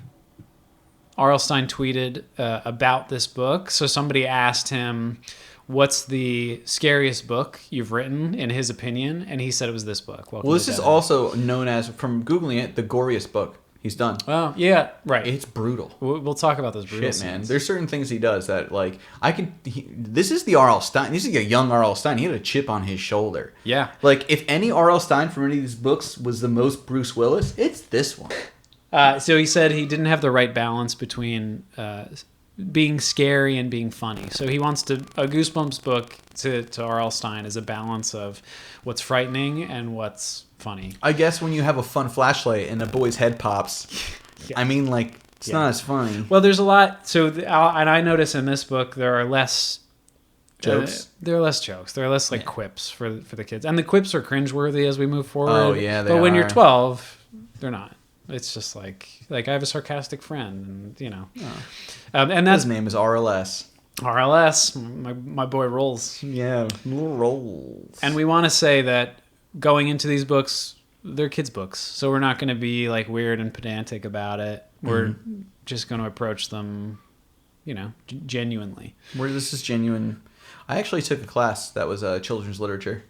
Speaker 2: R.L. Stein tweeted about this book. So somebody asked him, "What's the scariest book you've written?" in his opinion, and he said it was this book. Welcome
Speaker 1: Well,
Speaker 2: to
Speaker 1: this is
Speaker 2: Dead.
Speaker 1: also known as, from Googling it, the goriest book he's done.
Speaker 2: Well, yeah, right.
Speaker 1: It's brutal.
Speaker 2: We'll talk about those brutal
Speaker 1: Shit, man.
Speaker 2: scenes.
Speaker 1: There's certain things he does that, like, this is the R.L. Stein. This is a young R.L. Stein. He had a chip on his shoulder.
Speaker 2: Yeah.
Speaker 1: Like, if any R.L. Stein from any of these books was the most Bruce Willis, it's this one.
Speaker 2: So he said he didn't have the right balance between being scary and being funny. So he wants a Goosebumps book to R.L. Stein is a balance of what's frightening and what's funny.
Speaker 1: I guess when you have a fun flashlight and a boy's head pops, I mean, like, it's not as funny.
Speaker 2: Well, there's a lot. So, and I notice in this book there are less
Speaker 1: Jokes?
Speaker 2: There are less jokes. There are less like quips for the kids, and the quips are cringeworthy as we move forward.
Speaker 1: Oh, yeah, they
Speaker 2: But when
Speaker 1: are.
Speaker 2: you're 12, they're not. It's just like I have a sarcastic friend, and you know, and that's
Speaker 1: His name is RLS.
Speaker 2: RLS. My boy rolls.
Speaker 1: Yeah, little rolls.
Speaker 2: And we want to say that going into these books, they're kids' books, so we're not going to be like weird and pedantic about it. We're just going to approach them, you know, genuinely.
Speaker 1: Where this is genuine. I actually took a class that was children's literature.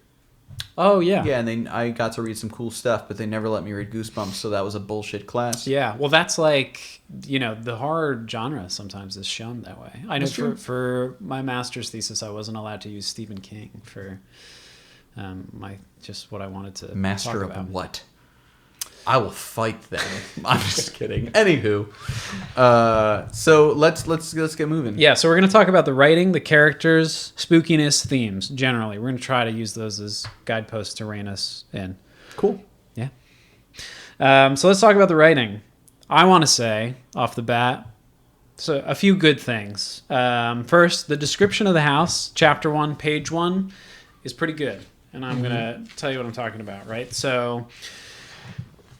Speaker 2: Oh, yeah.
Speaker 1: Yeah, and then I got to read some cool stuff, but they never let me read Goosebumps, so that was a bullshit class.
Speaker 2: Yeah, well, that's like, the horror genre sometimes is shown that way. I know for my master's thesis, I wasn't allowed to use Stephen King for what I wanted to
Speaker 1: Master
Speaker 2: talk
Speaker 1: of
Speaker 2: about.
Speaker 1: what? I will fight them. I'm just kidding. Anywho, so let's get moving.
Speaker 2: Yeah, so we're going to talk about the writing, the characters, spookiness, themes, generally. We're going to try to use those as guideposts to rein us in.
Speaker 1: Cool.
Speaker 2: Yeah. So let's talk about the writing. I want to say, off the bat, so a few good things. First, the description of the house, chapter 1, page 1, is pretty good. And I'm going to tell you what I'm talking about, right? So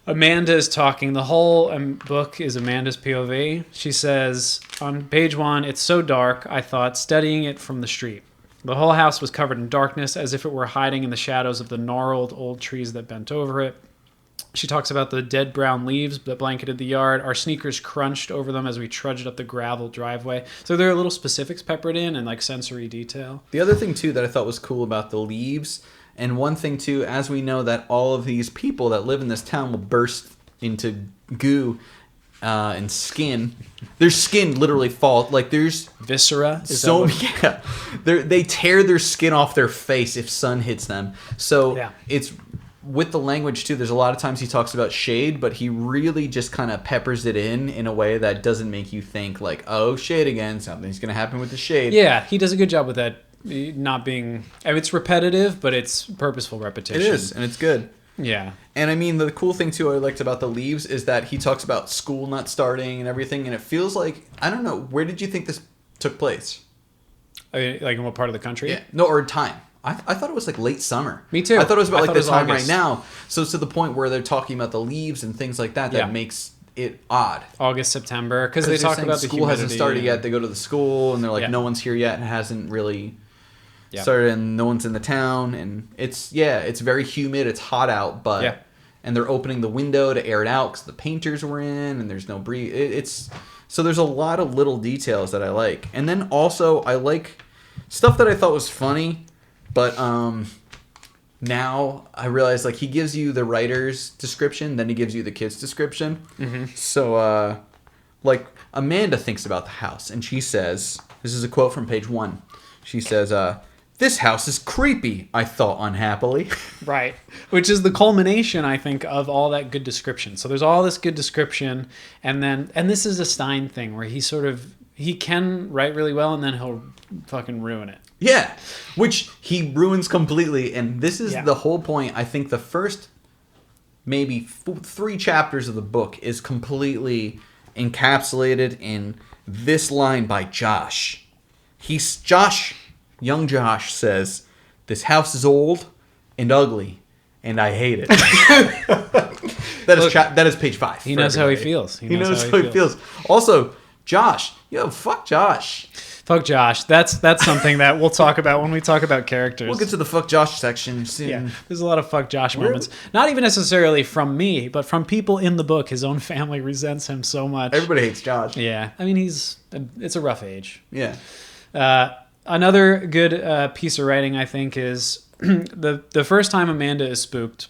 Speaker 2: Amanda is talking. The whole book is Amanda's POV. She says on page 1, "It's so dark, I thought, studying it from the street. The whole house was covered in darkness, as if it were hiding in the shadows of the gnarled old trees that bent over it. She talks about the dead brown leaves that blanketed the yard. Our sneakers crunched over them as we trudged up the gravel driveway." So there are little specifics peppered in and like sensory detail.
Speaker 1: The other thing, too, that I thought was cool about the leaves, and one thing, too, as we know that all of these people that live in this town will burst into goo and skin. Their skin literally falls. Like, there's
Speaker 2: Viscera.
Speaker 1: They tear their skin off their face if sun hits them. So
Speaker 2: Yeah.
Speaker 1: it's... With the language, too, there's a lot of times he talks about shade, but he really just kind of peppers it in a way that doesn't make you think, like, oh, shade again, something's going to happen with the shade.
Speaker 2: Yeah, he does a good job with that. Not being... I mean, it's repetitive, but it's purposeful repetition.
Speaker 1: It is, and it's good.
Speaker 2: Yeah.
Speaker 1: And I mean, the cool thing, too, I liked about the leaves is that he talks about school not starting and everything, and it feels like, I don't know, where did you think this took place?
Speaker 2: Like in what part of the country?
Speaker 1: Yeah. No, or time. I thought it was like late summer.
Speaker 2: Me too.
Speaker 1: I thought it was about like the time
Speaker 2: August.
Speaker 1: right now. So it's to the point where they're talking about the leaves and things like that that makes it odd.
Speaker 2: August, September, because they talk about the
Speaker 1: school hasn't started yet. They go to the school and they're like,
Speaker 2: Yeah.
Speaker 1: no one's here yet. It hasn't really started, and no one's in the town. And it's very humid. It's hot out, but and they're opening the window to air it out because the painters were in, and there's no breeze. So there's a lot of little details that I like, and then also I like stuff that I thought was funny. But now I realize, like, he gives you the writer's description, then he gives you the kid's description. Mm-hmm. So, like, Amanda thinks about the house, and she says, this is a quote from page 1. She says, "This house is creepy," I thought unhappily.
Speaker 2: Right. Which is the culmination, I think, of all that good description. So there's all this good description, and this is a Stein thing where he can write really well, and then he'll fucking ruin it.
Speaker 1: Yeah, which he ruins completely, and this is the whole point. I think the first maybe 3 chapters of the book is completely encapsulated in this line by Josh. Young Josh says, "This house is old and ugly, and I hate it." That is page 5.
Speaker 2: He knows how he feels.
Speaker 1: He knows how he feels. Also, Josh, fuck Josh.
Speaker 2: Fuck Josh. That's something that we'll talk about when we talk about characters.
Speaker 1: We'll get to the fuck Josh section soon.
Speaker 2: Yeah, there's a lot of fuck Josh moments. Not even necessarily from me, but from people in the book. His own family resents him so much.
Speaker 1: Everybody hates Josh.
Speaker 2: Yeah. I mean, it's a rough age.
Speaker 1: Yeah.
Speaker 2: Another good piece of writing, I think, is the first time Amanda is spooked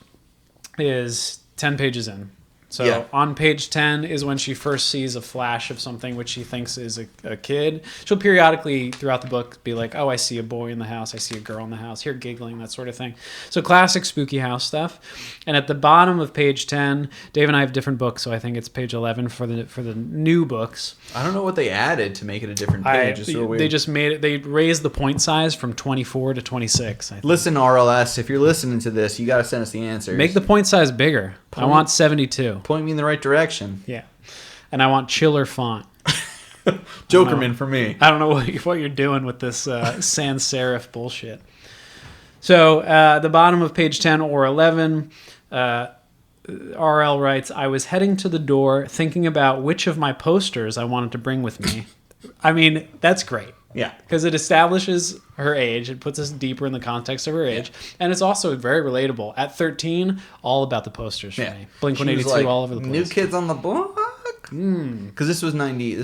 Speaker 2: is 10 pages in. So on page 10 is when she first sees a flash of something which she thinks is a kid. She'll periodically throughout the book be like, oh, I see a boy in the house. I see a girl in the house. Hear giggling, that sort of thing. So classic spooky house stuff. And at the bottom of page 10, Dave and I have different books, so I think it's page 11 for the new books.
Speaker 1: I don't know what they added to make it a different page. It's so weird.
Speaker 2: They just made it. They raised the point size from 24 to 26. I think.
Speaker 1: Listen, RLS, if you're listening to this, you got to send us the answers.
Speaker 2: Make the point size bigger. I want 72.
Speaker 1: Point me in the right direction.
Speaker 2: Yeah. And I want chiller font.
Speaker 1: Jokerman for me.
Speaker 2: I don't know what you're doing with this sans serif bullshit. So the bottom of page 10 or 11, RL writes, "I was heading to the door thinking about which of my posters I wanted to bring with me." I mean, that's great.
Speaker 1: Yeah.
Speaker 2: Because it establishes her age. It puts us deeper in the context of her age. Yeah. And it's also very relatable. At 13, all about the posters for me. Blink-182
Speaker 1: like,
Speaker 2: all over the place.
Speaker 1: New Kids on the Block? Because this was 92.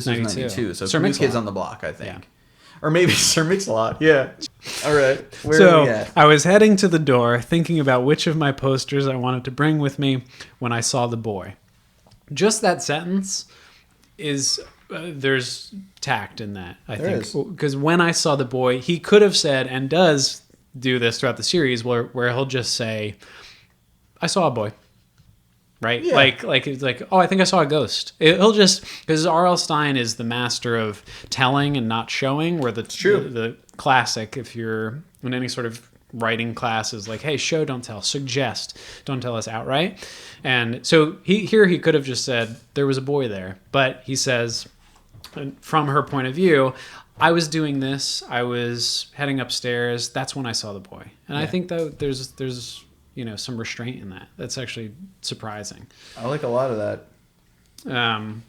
Speaker 1: So New Kids on the Block, I think. Yeah. Or maybe Sir Mix-a-Lot. Yeah. All right. Where
Speaker 2: So
Speaker 1: are we at?
Speaker 2: I was heading to the door, thinking about which of my posters I wanted to bring with me when I saw the boy. Just that sentence is there's tact in that, I
Speaker 1: There
Speaker 2: think, because when I saw the boy, he could have said, and does do this throughout the series, where he'll just say, "I saw a boy." Right?
Speaker 1: Yeah.
Speaker 2: Like it's like, oh, I think I saw a ghost. He'll just, because R.L. Stine is the master of telling and not showing, where the classic, if you're in any sort of writing class, is like, hey, show, don't tell, suggest, don't tell us outright. And so he could have just said there was a boy there, but he says, from her point of view, I was doing this, I was heading upstairs, that's when I saw the boy. And I think that there's some restraint in that. That's actually surprising.
Speaker 1: I like a lot of that.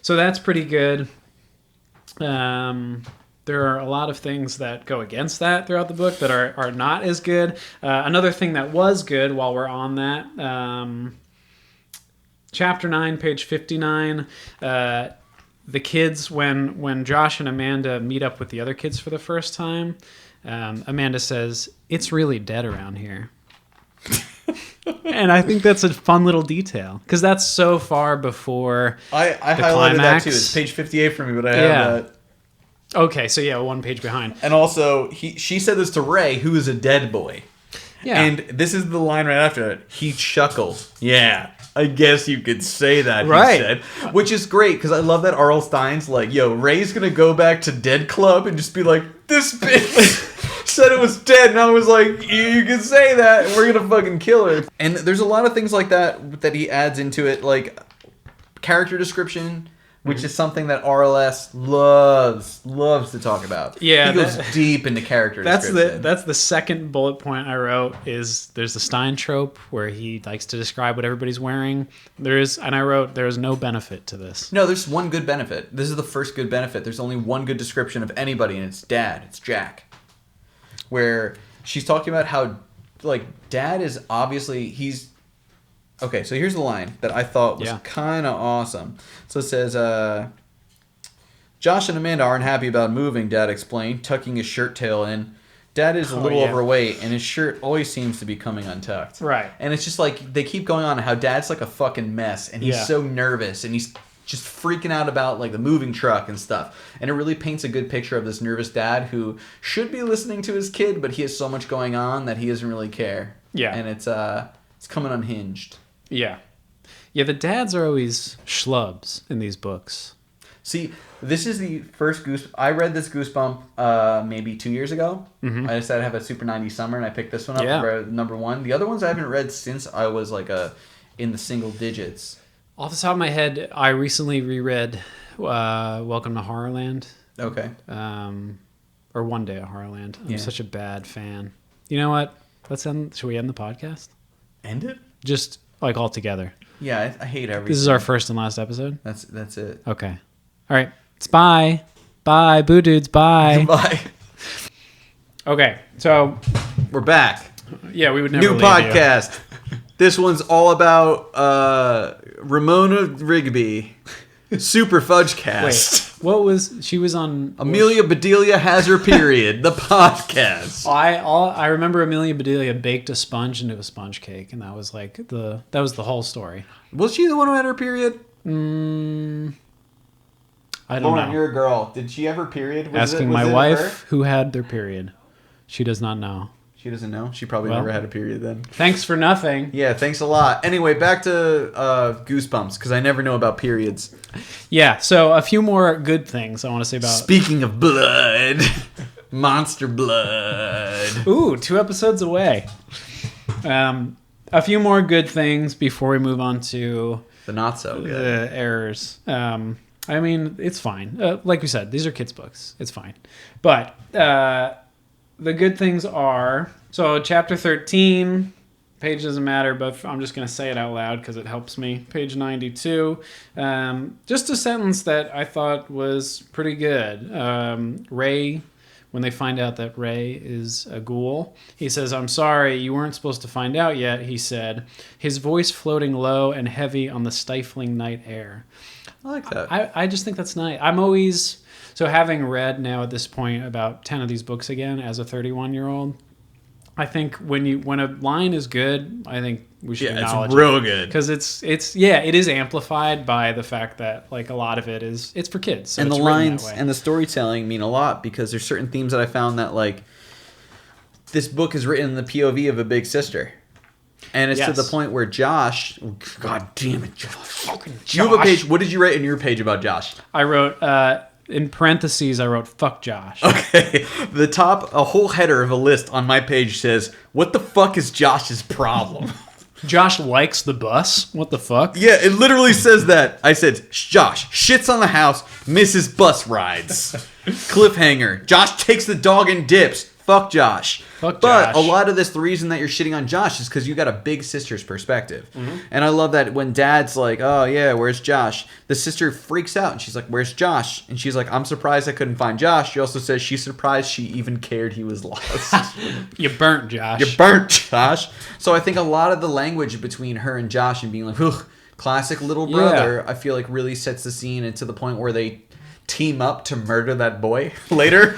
Speaker 2: So that's pretty good. There are a lot of things that go against that throughout the book that are not as good. Another thing that was good while we're on that, chapter 9, page 59, the kids, when Josh and Amanda meet up with the other kids for the first time, Amanda says, "It's really dead around here." And I think that's a fun little detail, because that's so far before
Speaker 1: I highlighted
Speaker 2: climax.
Speaker 1: that too. It's page 58 for me, but I have that.
Speaker 2: Okay, so yeah, one page behind.
Speaker 1: And also, she said this to Ray, who is a dead boy.
Speaker 2: Yeah.
Speaker 1: And this is the line right after it. He chuckled. Yeah, I guess you could say that,
Speaker 2: Right.
Speaker 1: he said. Which is great, because I love that R.L. Stine's like, yo, Ray's going to go back to Dead Club and just be like, this bitch said it was dead, and I was like, you can say that, and we're going to fucking kill her. And there's a lot of things like that he adds into it, like character description, which is something that RLS loves to talk about.
Speaker 2: Yeah,
Speaker 1: he goes deep into character description.
Speaker 2: That's the second bullet point I wrote. Is there's the Stein trope where he likes to describe what everybody's wearing. I wrote there is no benefit to this.
Speaker 1: No, there's one good benefit. This is the first good benefit. There's only one good description of anybody, and it's Dad. It's Jack. Where she's talking about how, like, Dad is obviously, okay, so here's the line that I thought was kind of awesome. So it says, Josh and Amanda aren't happy about moving, Dad explained, tucking his shirt tail in. Dad is a little overweight, and his shirt always seems to be coming untucked.
Speaker 2: Right.
Speaker 1: And it's just like, they keep going on how Dad's like a fucking mess, and he's so nervous, and he's just freaking out about like the moving truck and stuff. And it really paints a good picture of this nervous dad who should be listening to his kid, but he has so much going on that he doesn't really care. Yeah. And it's coming unhinged.
Speaker 2: Yeah. Yeah, the dads are always schlubs in these books.
Speaker 1: See, this is the first I read this Goosebump maybe 2 years ago. Mm-hmm. I decided to have a super 90s summer, and I picked this one up for number one. The other ones I haven't read since I was like in the single digits.
Speaker 2: Off the top of my head, I recently reread Welcome to Horrorland.
Speaker 1: Okay.
Speaker 2: Or One Day at Horrorland. I'm such a bad fan. You know what? Should we end the podcast?
Speaker 1: End it?
Speaker 2: Just like all together.
Speaker 1: Yeah, I hate everything.
Speaker 2: This is our first and last episode?
Speaker 1: That's it.
Speaker 2: Okay. All right. It's bye. Bye. Boo dudes. Bye.
Speaker 1: Bye.
Speaker 2: Okay. So
Speaker 1: we're back.
Speaker 2: Yeah, we would never
Speaker 1: New
Speaker 2: leave
Speaker 1: podcast. This one's all about Ramona Rigby. Super Fudge Cast.
Speaker 2: Wait, she was on...
Speaker 1: Amelia Bedelia Has Her Period, the podcast.
Speaker 2: I remember Amelia Bedelia baked a sponge into a sponge cake, and that was like the whole story.
Speaker 1: Was she the one who had her period?
Speaker 2: I don't know.
Speaker 1: Lauren, you're a girl. Did she have her period?
Speaker 2: Asking my wife who had their period. She does not know.
Speaker 1: She doesn't know? She probably never had a period then.
Speaker 2: Thanks for nothing.
Speaker 1: Yeah, thanks a lot. Anyway, back to Goosebumps, because I never know about periods.
Speaker 2: Yeah, so a few more good things I want to say about...
Speaker 1: Speaking of blood, monster blood.
Speaker 2: Ooh, 2 episodes away. A few more good things before we move on to...
Speaker 1: The not so good.
Speaker 2: The errors. I mean, it's fine. Like we said, these are kids' books. It's fine. But... the good things are, so chapter 13, page doesn't matter, but I'm just going to say it out loud because it helps me. Page 92, just a sentence that I thought was pretty good. Ray, when they find out that Ray is a ghoul, he says, "I'm sorry, you weren't supposed to find out yet," he said, his voice floating low and heavy on the stifling night air.
Speaker 3: I like that.
Speaker 2: I just think that's nice. I'm always so having read now at this point about 10 of these books again as a 31-year-old. I think when a line is good, I think we should acknowledge
Speaker 3: it's real good
Speaker 2: because it is amplified by the fact that like a lot of it's for kids. So
Speaker 3: and the
Speaker 2: it's written
Speaker 3: lines
Speaker 2: that way.
Speaker 3: and the storytelling mean a lot because there's certain themes that I found that like this book is written in the POV of a big sister. And it's to the point where Josh, God damn it, Josh. You have a page. What did you write in your page about Josh?
Speaker 2: I wrote, in parentheses, I wrote, fuck Josh.
Speaker 3: Okay. The top, a whole header of a list on my page says, what the fuck is Josh's problem?
Speaker 2: Josh likes the bus? What the fuck?
Speaker 3: Yeah, it literally says that. I said, Josh shits on the house, misses bus rides. Cliffhanger. Josh takes the dog and dips. Fuck Josh.
Speaker 2: Fuck
Speaker 3: But
Speaker 2: Josh.
Speaker 3: a lot of this, the reason that you're shitting on Josh is because you got a big sister's perspective. Mm-hmm. And I love that when Dad's like, oh yeah, where's Josh? The sister freaks out and she's like, where's Josh? And she's like, I'm surprised I couldn't find Josh. She also says she's surprised she even cared he was lost.
Speaker 2: You burnt Josh.
Speaker 3: You burnt Josh. So I think a lot of the language between her and Josh and being like, ugh, classic little brother, I feel like really sets the scene and to the point where they team up to murder that boy later.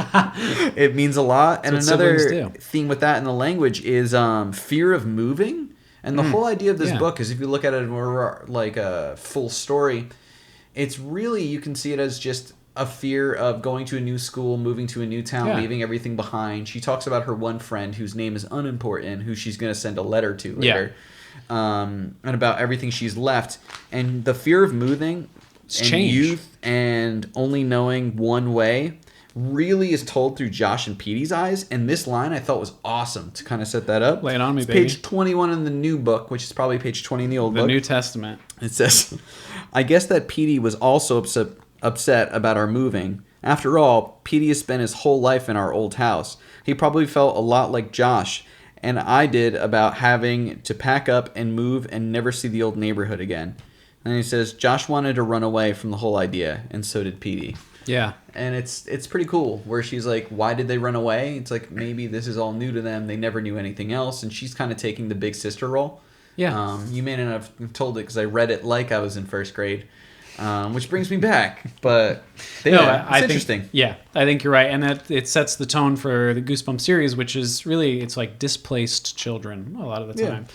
Speaker 3: It means a lot. And another theme with that in the language is fear of moving. And the whole idea of this book is if you look at it more like a full story, it's really, you can see it as just a fear of going to a new school, moving to a new town, leaving everything behind. She talks about her one friend whose name is unimportant, who she's going to send a letter to later. And about everything she's left. And the fear of moving and
Speaker 2: change.
Speaker 3: Youth and only knowing one way really is told through Josh and Petey's eyes. And this line I thought was awesome to kind of set that up.
Speaker 2: Lay it on me,
Speaker 3: it's
Speaker 2: baby.
Speaker 3: Page 21 in the new book, which is probably page 20 in the old book.
Speaker 2: The New Testament.
Speaker 3: It says, I guess that Petey was also upset about our moving. After all, Petey has spent his whole life in our old house. He probably felt a lot like Josh and I did about having to pack up and move and never see the old neighborhood again. And he says, Josh wanted to run away from the whole idea, and so did Petey.
Speaker 2: Yeah.
Speaker 3: And it's pretty cool, where she's like, why did they run away? It's like, maybe this is all new to them. They never knew anything else, and she's kind of taking the big sister role.
Speaker 2: Yeah.
Speaker 3: You may not have told it because I read it like I was in first grade, which brings me back. But it's interesting.
Speaker 2: I think you're right. And that it sets the tone for the Goosebumps series, which is really, it's like displaced children a lot of the time.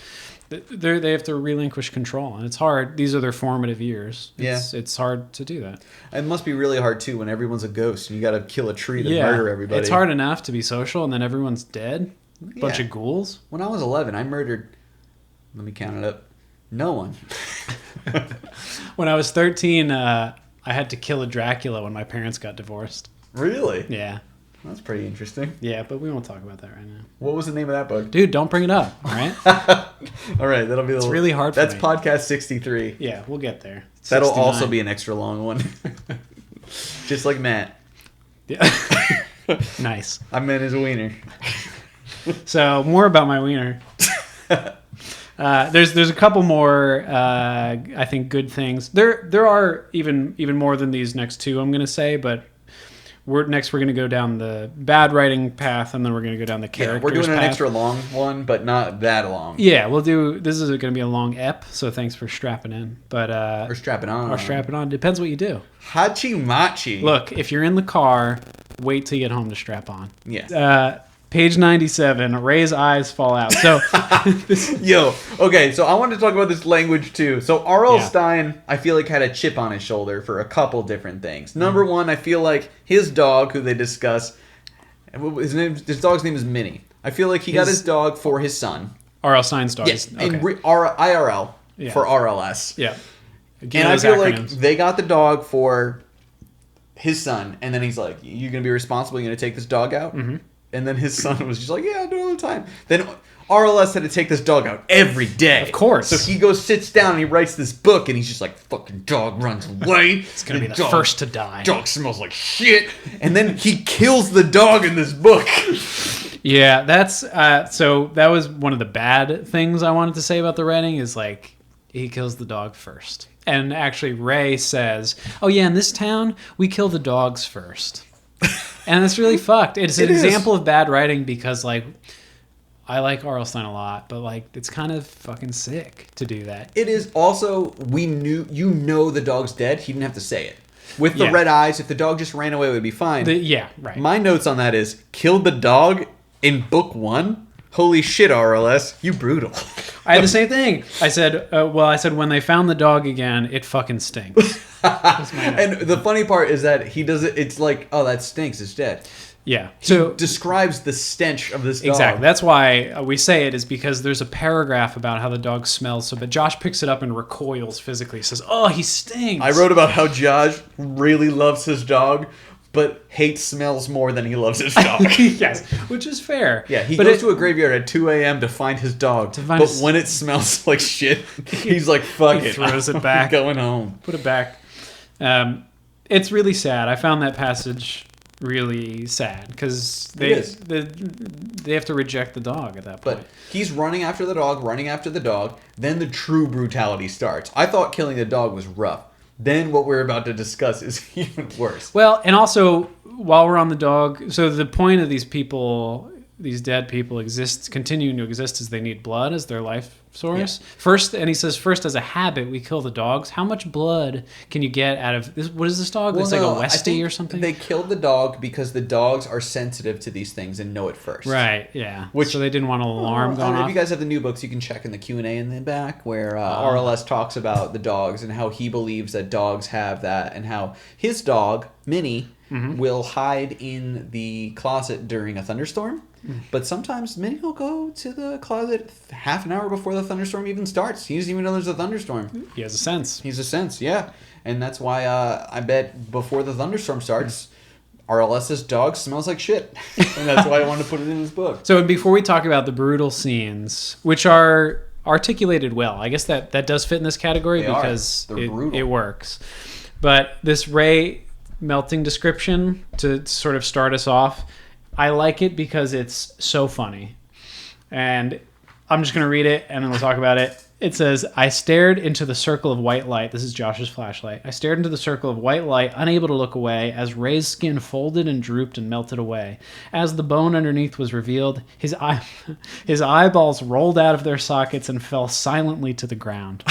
Speaker 2: They have to relinquish control, and it's hard. These are their formative years. It's hard to do that.
Speaker 3: It must be really hard, too, when everyone's a ghost and you got to kill a tree to murder everybody.
Speaker 2: It's hard enough to be social, and then everyone's dead. Bunch of ghouls.
Speaker 3: When I was 11, I murdered, let me count it up, no one.
Speaker 2: When I was 13, I had to kill a Dracula when my parents got divorced.
Speaker 3: Really?
Speaker 2: Yeah.
Speaker 3: That's pretty interesting.
Speaker 2: Yeah, but we won't talk about that right now.
Speaker 3: What was the name of that book?
Speaker 2: Dude, don't bring it up, all right?
Speaker 3: All right, that'll be
Speaker 2: It's really hard for
Speaker 3: That's
Speaker 2: me.
Speaker 3: podcast 63.
Speaker 2: Yeah, we'll get there.
Speaker 3: That'll
Speaker 2: 69.
Speaker 3: also be an extra long one. Just like Matt.
Speaker 2: Yeah. Nice.
Speaker 3: I meant his wiener.
Speaker 2: So, more about my wiener. There's a couple more, I think, good things. There are even more than these next two, I'm going to say, but we're going to go down the bad writing path, and then we're going to go down the characters
Speaker 3: we're doing an
Speaker 2: path.
Speaker 3: extra long one, but not that long.
Speaker 2: Yeah, this is going to be a long ep, so thanks for strapping in. But
Speaker 3: or strapping on.
Speaker 2: Or strapping on. Depends what you do.
Speaker 3: Hachi machi.
Speaker 2: Look, if you're in the car, wait till you get home to strap on.
Speaker 3: Yeah.
Speaker 2: Page 97, Ray's eyes fall out. So,
Speaker 3: okay, so I wanted to talk about this language too. So R.L. Stein, I feel like, had a chip on his shoulder for a couple different things. Number one, I feel like his dog, who they discuss, his dog's name is Minnie. I feel like he got his dog for his son.
Speaker 2: R.L. Stein's dog.
Speaker 3: Yes, IRL for RLS.
Speaker 2: Yeah.
Speaker 3: And I feel like they got the dog for his son, and then he's like, "You're going to be responsible, you're going to take this dog out?" Mm-hmm. And then his son was just like, yeah, I'll do it all the time. Then RLS had to take this dog out every day.
Speaker 2: Of course.
Speaker 3: So he sits down, and he writes this book, and he's just like, fucking dog runs away.
Speaker 2: It's going to be the first to die.
Speaker 3: Dog smells like shit. And then he kills the dog in this book.
Speaker 2: Yeah, that's... so that was one of the bad things I wanted to say about the writing is, like, he kills the dog first. And actually, Ray says, oh, yeah, in this town, we kill the dogs first. And it's really fucked. It's an example of bad writing because, like, I like R.L. Stine a lot, but like it's kind of fucking sick to do that.
Speaker 3: It is also, the dog's dead. He didn't have to say it. With the red eyes, if the dog just ran away, it would be fine.
Speaker 2: Right.
Speaker 3: My notes on that is, killed the dog in book 1? Holy shit, RLS, you brutal.
Speaker 2: I had the same thing. I said, when they found the dog again, it fucking stinks.
Speaker 3: And the funny part is that he does it, it's like, oh, that stinks, it's dead.
Speaker 2: Yeah.
Speaker 3: So describes the stench of this dog.
Speaker 2: Exactly. That's why we say it, is because there's a paragraph about how the dog smells. But Josh picks it up and recoils physically. Says, "Oh, he stinks."
Speaker 3: I wrote about how Josh really loves his dog, but hates smells more than he loves his dog.
Speaker 2: Yes, which is fair.
Speaker 3: Yeah, he goes to a graveyard at 2 a.m. to find his dog. But when it smells like shit, he's like, "Fuck it."
Speaker 2: Throws it back.
Speaker 3: I'm going home.
Speaker 2: Put it back. It's really sad. I found that passage really sad because they have to reject the dog at that point.
Speaker 3: But he's running after the dog. Then the true brutality starts. I thought killing the dog was rough. Then what we're about to discuss is even worse.
Speaker 2: Well, and also while we're on the dog, so the point of these people, these dead people continuing to exist, is they need blood as their life source. Yeah. First, and he says, first as a habit, we kill the dogs. How much blood can you get out of this? What is this dog? It's like a Westie or something?
Speaker 3: They killed the dog because the dogs are sensitive to these things and know it first.
Speaker 2: Right, yeah. So they didn't want an alarm going off.
Speaker 3: If you guys have the new books, you can check in the Q&A in the back where RLS talks about the dogs and how he believes that dogs have that, and how his dog, Minnie, will hide in the closet during a thunderstorm. But sometimes Minnie will go to the closet half an hour before the thunderstorm even starts. He doesn't even know there's a thunderstorm.
Speaker 2: He has a sense.
Speaker 3: He's a sense, yeah. And that's why I bet before the thunderstorm starts, RLS's dog smells like shit. And that's why I wanted to put it in his book.
Speaker 2: So before we talk about the brutal scenes, which are articulated well, I guess that does fit in this category because it works. But this Ray melting description to sort of start us off, I like it because it's so funny. And I'm just going to read it and then we'll talk about it. It says, I stared into the circle of white light. This is Josh's flashlight. I stared into the circle of white light, unable to look away, as Ray's skin folded and drooped and melted away. As the bone underneath was revealed, his eyeballs rolled out of their sockets and fell silently to the ground.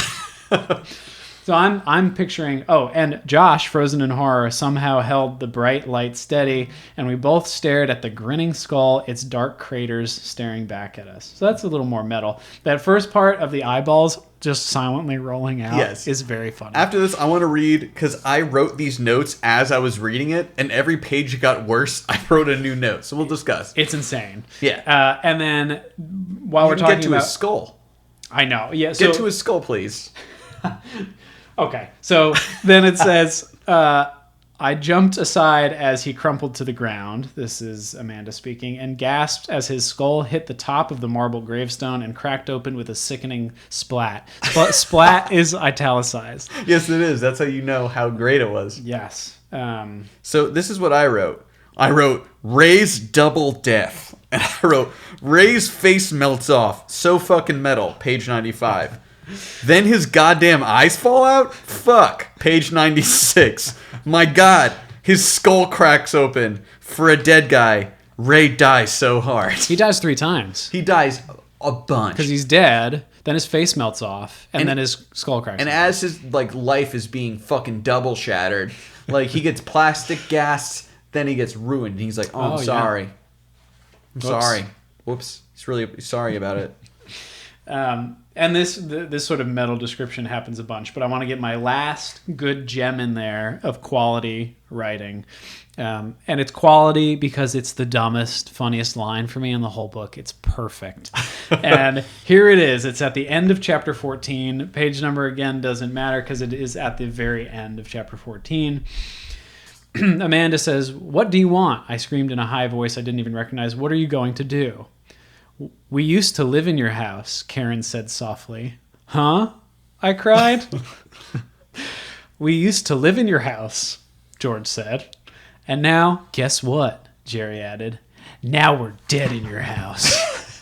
Speaker 2: So I'm picturing, and Josh, frozen in horror, somehow held the bright light steady, and we both stared at the grinning skull, its dark craters staring back at us. So that's a little more metal. That first part of the eyeballs just silently rolling out is very funny.
Speaker 3: After this, I want to read, because I wrote these notes as I was reading it, and every page got worse. I wrote a new note, so we'll discuss.
Speaker 2: It's insane.
Speaker 3: Yeah.
Speaker 2: And then while we're talking
Speaker 3: about... his skull.
Speaker 2: I know, yeah.
Speaker 3: Get to his skull, please.
Speaker 2: Okay, so then it says, I jumped aside as he crumpled to the ground. This is Amanda speaking, and gasped as his skull hit the top of the marble gravestone and cracked open with a sickening splat. Splat is italicized.
Speaker 3: Yes, it is. That's how you know how great it was.
Speaker 2: Yes.
Speaker 3: So this is what I wrote. I wrote, Ray's double death. And I wrote, Ray's face melts off. So fucking metal. Page 95. Then his goddamn eyes fall out? Fuck. Page 96. My God. His skull cracks open. For a dead guy, Ray dies so hard.
Speaker 2: He dies 3 times.
Speaker 3: He dies a bunch.
Speaker 2: Because he's dead, then his face melts off, and then his skull cracks
Speaker 3: open.
Speaker 2: And
Speaker 3: as his life is being fucking double shattered, he gets plastic gassed, then he gets ruined. And he's like, I'm sorry.
Speaker 2: Yeah.
Speaker 3: I'm sorry. Whoops. He's really sorry about it.
Speaker 2: And this sort of metal description happens a bunch, but I want to get my last good gem in there of quality writing. And it's quality because it's the dumbest, funniest line for me in the whole book. It's perfect. And here it is. It's at the end of chapter 14. Page number, again, doesn't matter because it is at the very end of chapter 14. Amanda says, "What do you want?" I screamed in a high voice I didn't even recognize. "What are you going to do?" "We used to live in your house," Karen said softly. "Huh?" I cried. "We used to live in your house," George said. "And now, guess what?" Jerry added. "Now we're dead in your house."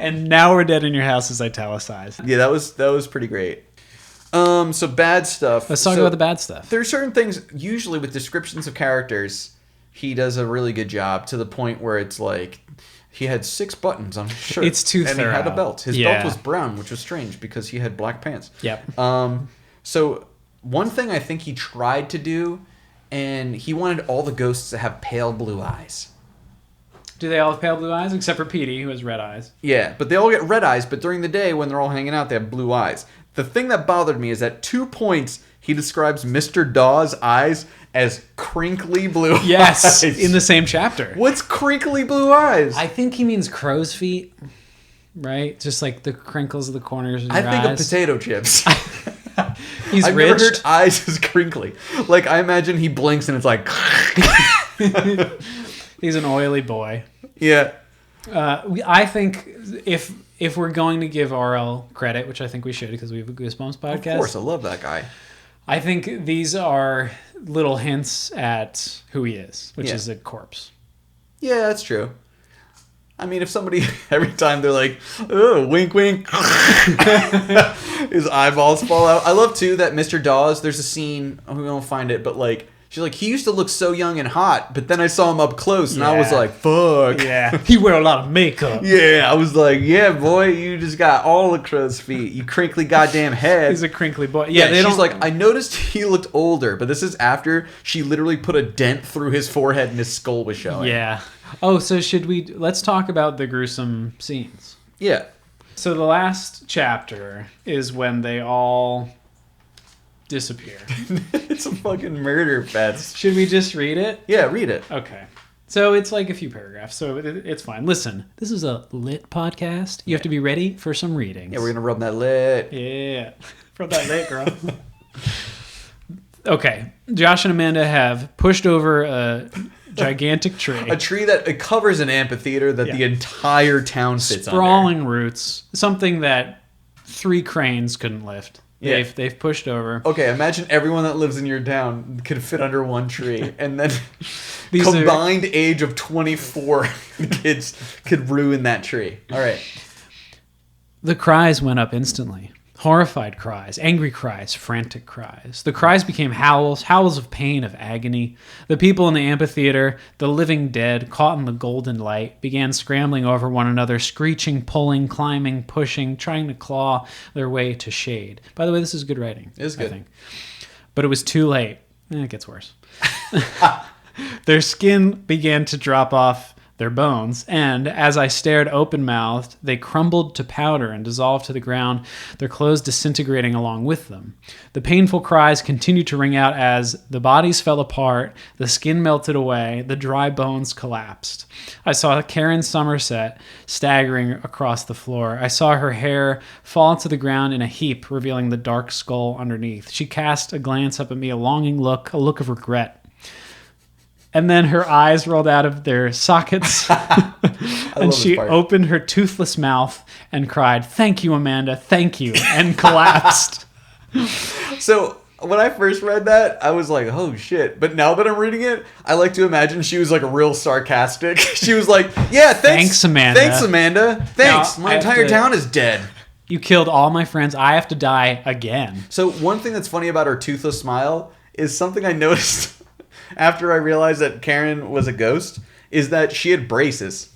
Speaker 2: And "now we're dead in your house" is italicized.
Speaker 3: Yeah, that was pretty great. So bad stuff.
Speaker 2: Let's talk about the bad stuff.
Speaker 3: There are certain things, usually with descriptions of characters, he does a really good job to the point where it's like He had 6 buttons on his shirt.
Speaker 2: It's too
Speaker 3: and
Speaker 2: thorough.
Speaker 3: he had a belt. His
Speaker 2: Yeah.
Speaker 3: belt was brown, which was strange because he had black pants.
Speaker 2: Yep.
Speaker 3: So one thing I think he tried to do, and he wanted all the ghosts to have pale blue eyes.
Speaker 2: Do they all have pale blue eyes except for Petey, who has red eyes?
Speaker 3: Yeah, but they all get red eyes, but during the day when they're all hanging out, they have blue eyes. The thing that bothered me is at 2 points, he describes Mr. Dawes' eyes as crinkly blue
Speaker 2: Yes,
Speaker 3: eyes.
Speaker 2: in the same chapter.
Speaker 3: What's crinkly blue eyes?
Speaker 2: I think he means crow's feet, right? Just like the crinkles of the corners of your
Speaker 3: I think
Speaker 2: eyes.
Speaker 3: of potato chips.
Speaker 2: He's
Speaker 3: I've
Speaker 2: ridged.
Speaker 3: never heard eyes as crinkly. Like, I imagine he blinks and it's like...
Speaker 2: He's an oily boy.
Speaker 3: Yeah.
Speaker 2: I think if we're going to give RL credit, which I think we should because we have a Goosebumps podcast.
Speaker 3: Of course, I love that guy.
Speaker 2: I think these are little hints at who he is, which is a corpse.
Speaker 3: Yeah, that's true. I mean, if somebody, every time they're like, oh, wink, wink, his eyeballs fall out. I love, too, that Mr. Dawes, there's a scene, we won't find it, but like, she's like, he used to look so young and hot, but then I saw him up close, and I was like, fuck.
Speaker 2: Yeah. He wear a lot of makeup.
Speaker 3: Yeah, I was like, yeah, boy, you just got all the crow's feet. You crinkly goddamn head.
Speaker 2: He's a crinkly boy.
Speaker 3: Yeah,
Speaker 2: they
Speaker 3: she's
Speaker 2: don't
Speaker 3: like, I noticed he looked older, but this is after she literally put a dent through his forehead and his skull was showing.
Speaker 2: Yeah. Oh, so let's talk about the gruesome scenes.
Speaker 3: Yeah.
Speaker 2: So the last chapter is when they all disappear.
Speaker 3: It's a fucking murder fest.
Speaker 2: Should we just read it?
Speaker 3: Yeah, read it.
Speaker 2: Okay. So it's like a few paragraphs, so it's fine. Listen, this is a lit podcast. You have to be ready for some readings.
Speaker 3: Yeah, we're gonna rub that lit.
Speaker 2: Yeah. Rub that lit, girl. Okay. Josh and Amanda have pushed over a gigantic tree.
Speaker 3: A tree that it covers an amphitheater that the entire town sits under.
Speaker 2: Sprawling roots. Something that 3 cranes couldn't lift.
Speaker 3: Yeah.
Speaker 2: They've pushed over.
Speaker 3: Okay, imagine everyone that lives in your town could fit under one tree, and then
Speaker 2: These
Speaker 3: combined age of 24 kids could ruin that tree. All right.
Speaker 2: The cries went up instantly. Horrified cries, angry cries, frantic cries. The cries became howls, howls of pain, of agony. The people in the amphitheater, the living dead, caught in the golden light, began scrambling over one another, screeching, pulling, climbing, pushing, trying to claw their way to shade. By the way, this is good writing.
Speaker 3: It is good.
Speaker 2: I think. But it was too late. It gets worse. Their skin began to drop off their bones, and as I stared open-mouthed, they crumbled to powder and dissolved to the ground, their clothes disintegrating along with them. The painful cries continued to ring out as the bodies fell apart, the skin melted away, the dry bones collapsed. I saw Karen Somerset staggering across the floor. I saw her hair fall to the ground in a heap, revealing the dark skull underneath. She cast a glance up at me, a longing look, a look of regret. And then her eyes rolled out of their sockets, and she opened her toothless mouth and cried, "Thank you, Amanda, thank you," and collapsed.
Speaker 3: So when I first read that, I was like, oh shit. But now that I'm reading it, I like to imagine she was like real sarcastic. She was like, yeah, thanks
Speaker 2: Amanda.
Speaker 3: Thanks, Amanda. Thanks.
Speaker 2: Now,
Speaker 3: My entire town is dead.
Speaker 2: You killed all my friends. I have to die again.
Speaker 3: So one thing that's funny about her toothless smile is something I noticed after I realized that Karen was a ghost, is that she had braces.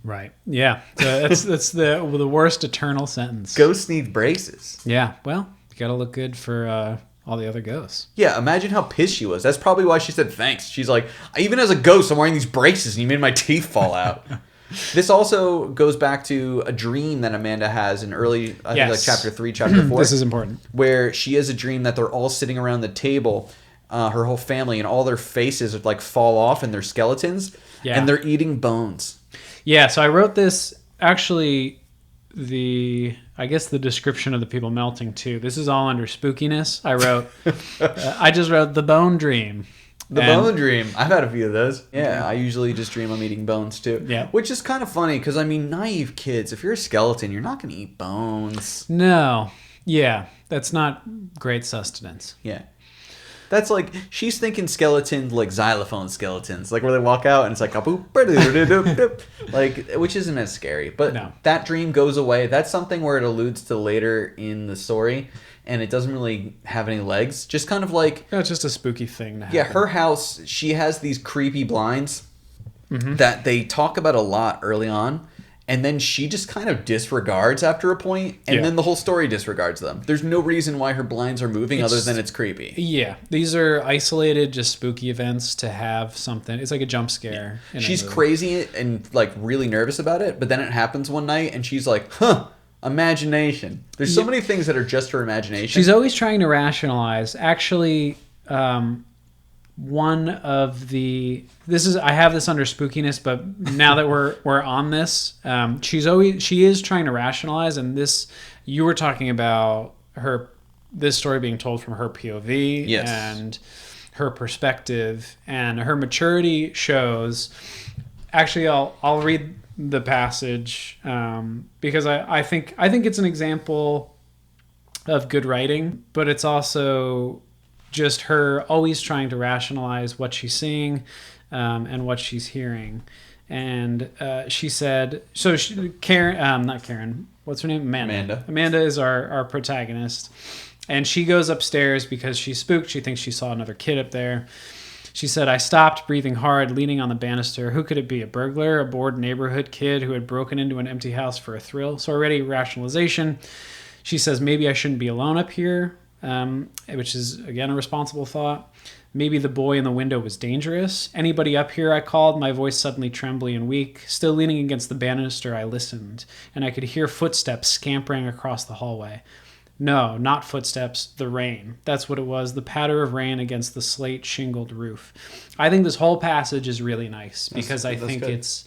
Speaker 2: Right. Yeah. So that's the worst eternal sentence.
Speaker 3: Ghosts need braces.
Speaker 2: Yeah. Well, you got to look good for all the other ghosts.
Speaker 3: Yeah. Imagine how pissed she was. That's probably why she said thanks. She's like, even as a ghost, I'm wearing these braces and you made my teeth fall out. This also goes back to a dream that Amanda has in early, I think like chapter 3, chapter 4.
Speaker 2: This is important.
Speaker 3: Where she has a dream that they're all sitting around the table, her whole family, and all their faces like fall off and they're skeletons, and they're eating bones.
Speaker 2: Yeah, so I wrote this, actually, I guess the description of the people melting too. This is all under spookiness. I just wrote the bone dream.
Speaker 3: Bone dream. I've had a few of those. Yeah, I usually just dream I'm eating bones too.
Speaker 2: Yeah.
Speaker 3: Which is kind of funny because, I mean, naive kids, if you're a skeleton, you're not going to eat bones.
Speaker 2: No. Yeah, that's not great sustenance.
Speaker 3: Yeah. That's like, she's thinking skeletons like xylophone skeletons, like where they walk out and it's like a boop, like, which isn't as scary. But that dream goes away. That's something where it alludes to later in the story, and it doesn't really have any legs. Just kind of like,
Speaker 2: It's just a spooky thing to happen.
Speaker 3: yeah, her house, she has these creepy blinds that they talk about a lot early on, and then she just kind of disregards after a point, and then the whole story disregards them. There's no reason why her blinds are moving other than it's creepy.
Speaker 2: Yeah, these are isolated, just spooky events to have something. It's like a jump scare.
Speaker 3: She's crazy and like really nervous about it, but then it happens one night, and she's like, "Huh, imagination." There's so many things that are just her imagination.
Speaker 2: She's always trying to rationalize. Actually, one of the I have this under spookiness, but now that we're on this, she is trying to rationalize, and this you were talking about this story being told from her POV and her perspective, and her maturity shows. Actually, I'll read the passage because I think it's an example of good writing, but it's also just her always trying to rationalize what she's seeing and what she's hearing. And she said, Karen, not Karen, what's her name? Amanda. Amanda is our protagonist. And she goes upstairs because she's spooked. She thinks she saw another kid up there. She said, "I stopped, breathing hard, leaning on the banister. Who could it be? A burglar? A bored neighborhood kid who had broken into an empty house for a thrill?" So already rationalization. She says, "Maybe I shouldn't be alone up here." Which is, again, a responsible thought. "Maybe the boy in the window was dangerous. Anybody up here?" I called, my voice suddenly trembly and weak. Still leaning against the banister, I listened, and I could hear footsteps scampering across the hallway. No, not footsteps, the rain. That's what it was, the patter of rain against the slate shingled roof. I think this whole passage is really nice because I think it's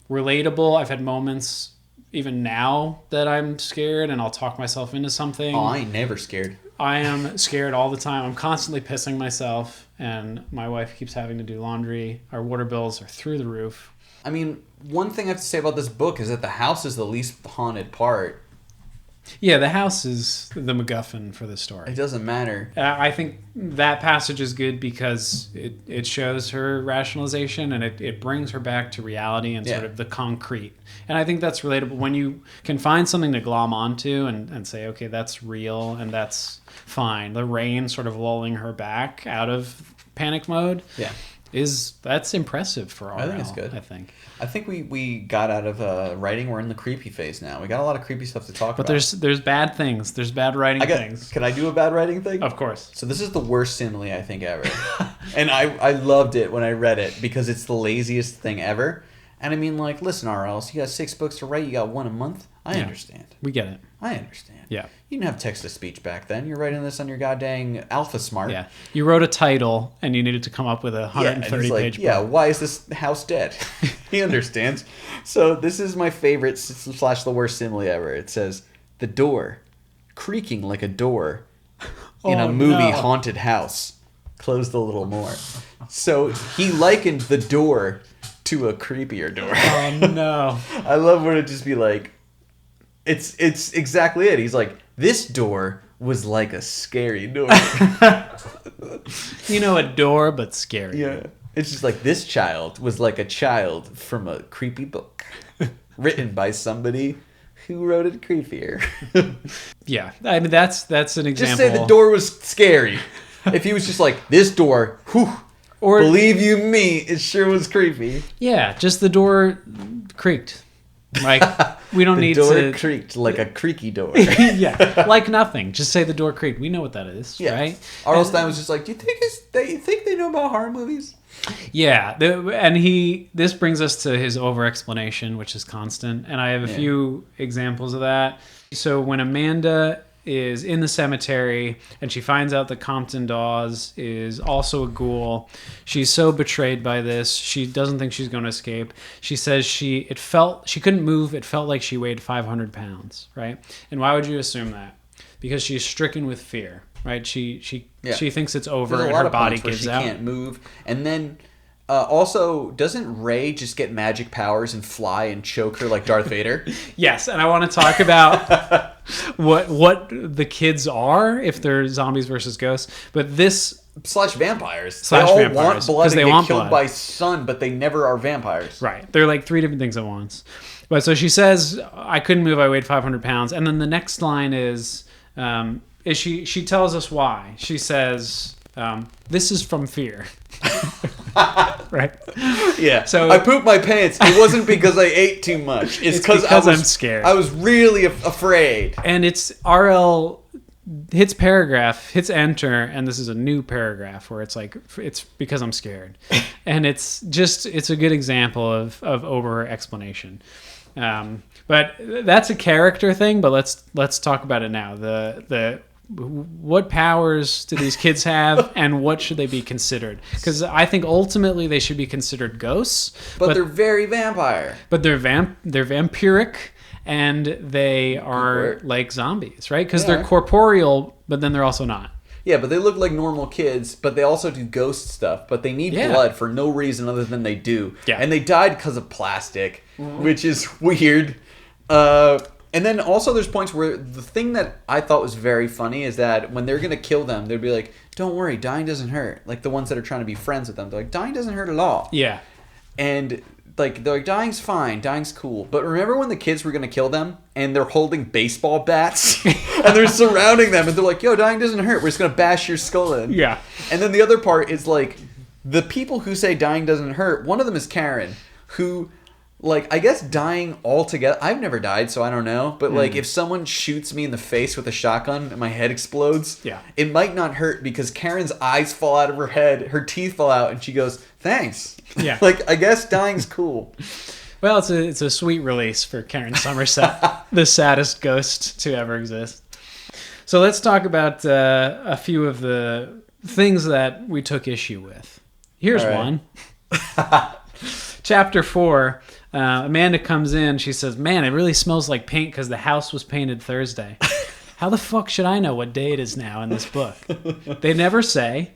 Speaker 2: relatable. I've had moments even now that I'm scared and I'll talk myself into something.
Speaker 3: Oh, I ain't never scared.
Speaker 2: I am scared all the time. I'm constantly pissing myself, and my wife keeps having to do laundry. Our water bills are through the roof.
Speaker 3: I mean, one thing I have to say about this book is that the house is the least haunted part.
Speaker 2: Yeah, the house is the MacGuffin for the story.
Speaker 3: It doesn't matter.
Speaker 2: I think that passage is good because it shows her rationalization, and it brings her back to reality and sort of the concrete. And I think that's relatable. When you can find something to glom onto and say, okay, that's real and that's fine. The rain sort of lulling her back out of panic mode. Yeah. That's impressive for RL.
Speaker 3: I think it's good. I think we got out of writing. We're in the creepy phase now. We got a lot of creepy stuff to talk about.
Speaker 2: But there's bad things. There's bad writing things.
Speaker 3: Can I do a bad writing thing?
Speaker 2: Of course.
Speaker 3: So this is the worst simile I think ever. And I loved it when I read it because it's the laziest thing ever. And I mean, like, listen, RLs, you got 6 books to write. You got 1 a month. I understand.
Speaker 2: We get it.
Speaker 3: I understand.
Speaker 2: Yeah.
Speaker 3: You didn't have text-to-speech back then. You're writing this on your goddamn Alpha Smart.
Speaker 2: Yeah. You wrote a title, and you needed to come up with a 130-page book.
Speaker 3: Yeah, why is this house dead? He understands. So this is my favorite / the worst simile ever. It says, "The door, creaking like a door in a movie haunted house. Closed a little more." So he likened the door to a creepier door.
Speaker 2: Oh, no.
Speaker 3: I love when it just be like, it's exactly it. He's like, this door was like a scary door.
Speaker 2: A door, but scary.
Speaker 3: Yeah. It's just like, this child was like a child from a creepy book written by somebody who wrote it creepier.
Speaker 2: Yeah. I mean, that's an example.
Speaker 3: Just say the door was scary. If he was just like, this door, whew, or believe you me, it sure was creepy.
Speaker 2: Yeah, just the door creaked. Like, we don't need to...
Speaker 3: The door creaked like a creaky door.
Speaker 2: Yeah, like nothing. Just say the door creaked. We know what that is, right?
Speaker 3: R.L. Stine was just like, do you think they know about horror movies?
Speaker 2: Yeah, this brings us to his over-explanation, which is constant. And I have a few examples of that. So when Amanda is in the cemetery and she finds out that Compton Dawes is also a ghoul, she's so betrayed by this. She doesn't think she's going to escape. She says she couldn't move. It felt like she weighed 500 pounds, right? And why would you assume that? Because she's stricken with fear, right? She thinks it's over and her body gives out.
Speaker 3: She can't move. And then also, doesn't Ray just get magic powers and fly and choke her like Darth Vader?
Speaker 2: Yes, and I want to talk about what the kids are if they're zombies versus ghosts. But this
Speaker 3: / vampires. They all want blood and get killed by sun, but they never are vampires.
Speaker 2: Right. They're like 3 different things at once. But so she says, I couldn't move, I weighed 500 pounds. And then the next line is she tells us why. She says, This is from fear. Right?
Speaker 3: Yeah.
Speaker 2: So
Speaker 3: I pooped my pants. It wasn't because I ate too much. It's because
Speaker 2: I'm scared.
Speaker 3: I was really afraid.
Speaker 2: And it's RL hits paragraph, hits enter, and this is a new paragraph where it's like, it's because I'm scared. And it's a good example of over explanation. But that's a character thing, but let's talk about it now. What powers do these kids have, and what should they be considered? Because I think ultimately they should be considered ghosts.
Speaker 3: But they're very vampire.
Speaker 2: But they're vampiric, and they are like zombies, right? Because they're corporeal, but then they're also not.
Speaker 3: Yeah, but they look like normal kids, but they also do ghost stuff. But they need blood for no reason other than they do. Yeah. And they died because of plastic, which is weird. And then also there's points where the thing that I thought was very funny is that when they're going to kill them, they'd be like, don't worry, dying doesn't hurt. Like the ones that are trying to be friends with them. They're like, dying doesn't hurt at all.
Speaker 2: Yeah.
Speaker 3: And they're like, dying's fine, dying's cool. But remember when the kids were going to kill them and they're holding baseball bats and they're surrounding them and they're like, yo, dying doesn't hurt. We're just going to bash your skull in.
Speaker 2: Yeah.
Speaker 3: And then the other part is like the people who say dying doesn't hurt. One of them is Karen, who... Like, I guess dying altogether... I've never died, so I don't know. But, like, if someone shoots me in the face with a shotgun and my head explodes...
Speaker 2: Yeah.
Speaker 3: It might not hurt because Karen's eyes fall out of her head, her teeth fall out, and she goes, thanks.
Speaker 2: Yeah.
Speaker 3: Like, I guess dying's cool.
Speaker 2: Well, it's a sweet release for Karen Somerset, the saddest ghost to ever exist. So let's talk about a few of the things that we took issue with. Here's one. Chapter 4... Amanda comes in. She says, man, it really smells like paint because the house was painted Thursday. How the fuck should I know what day it is now in this book? They never say.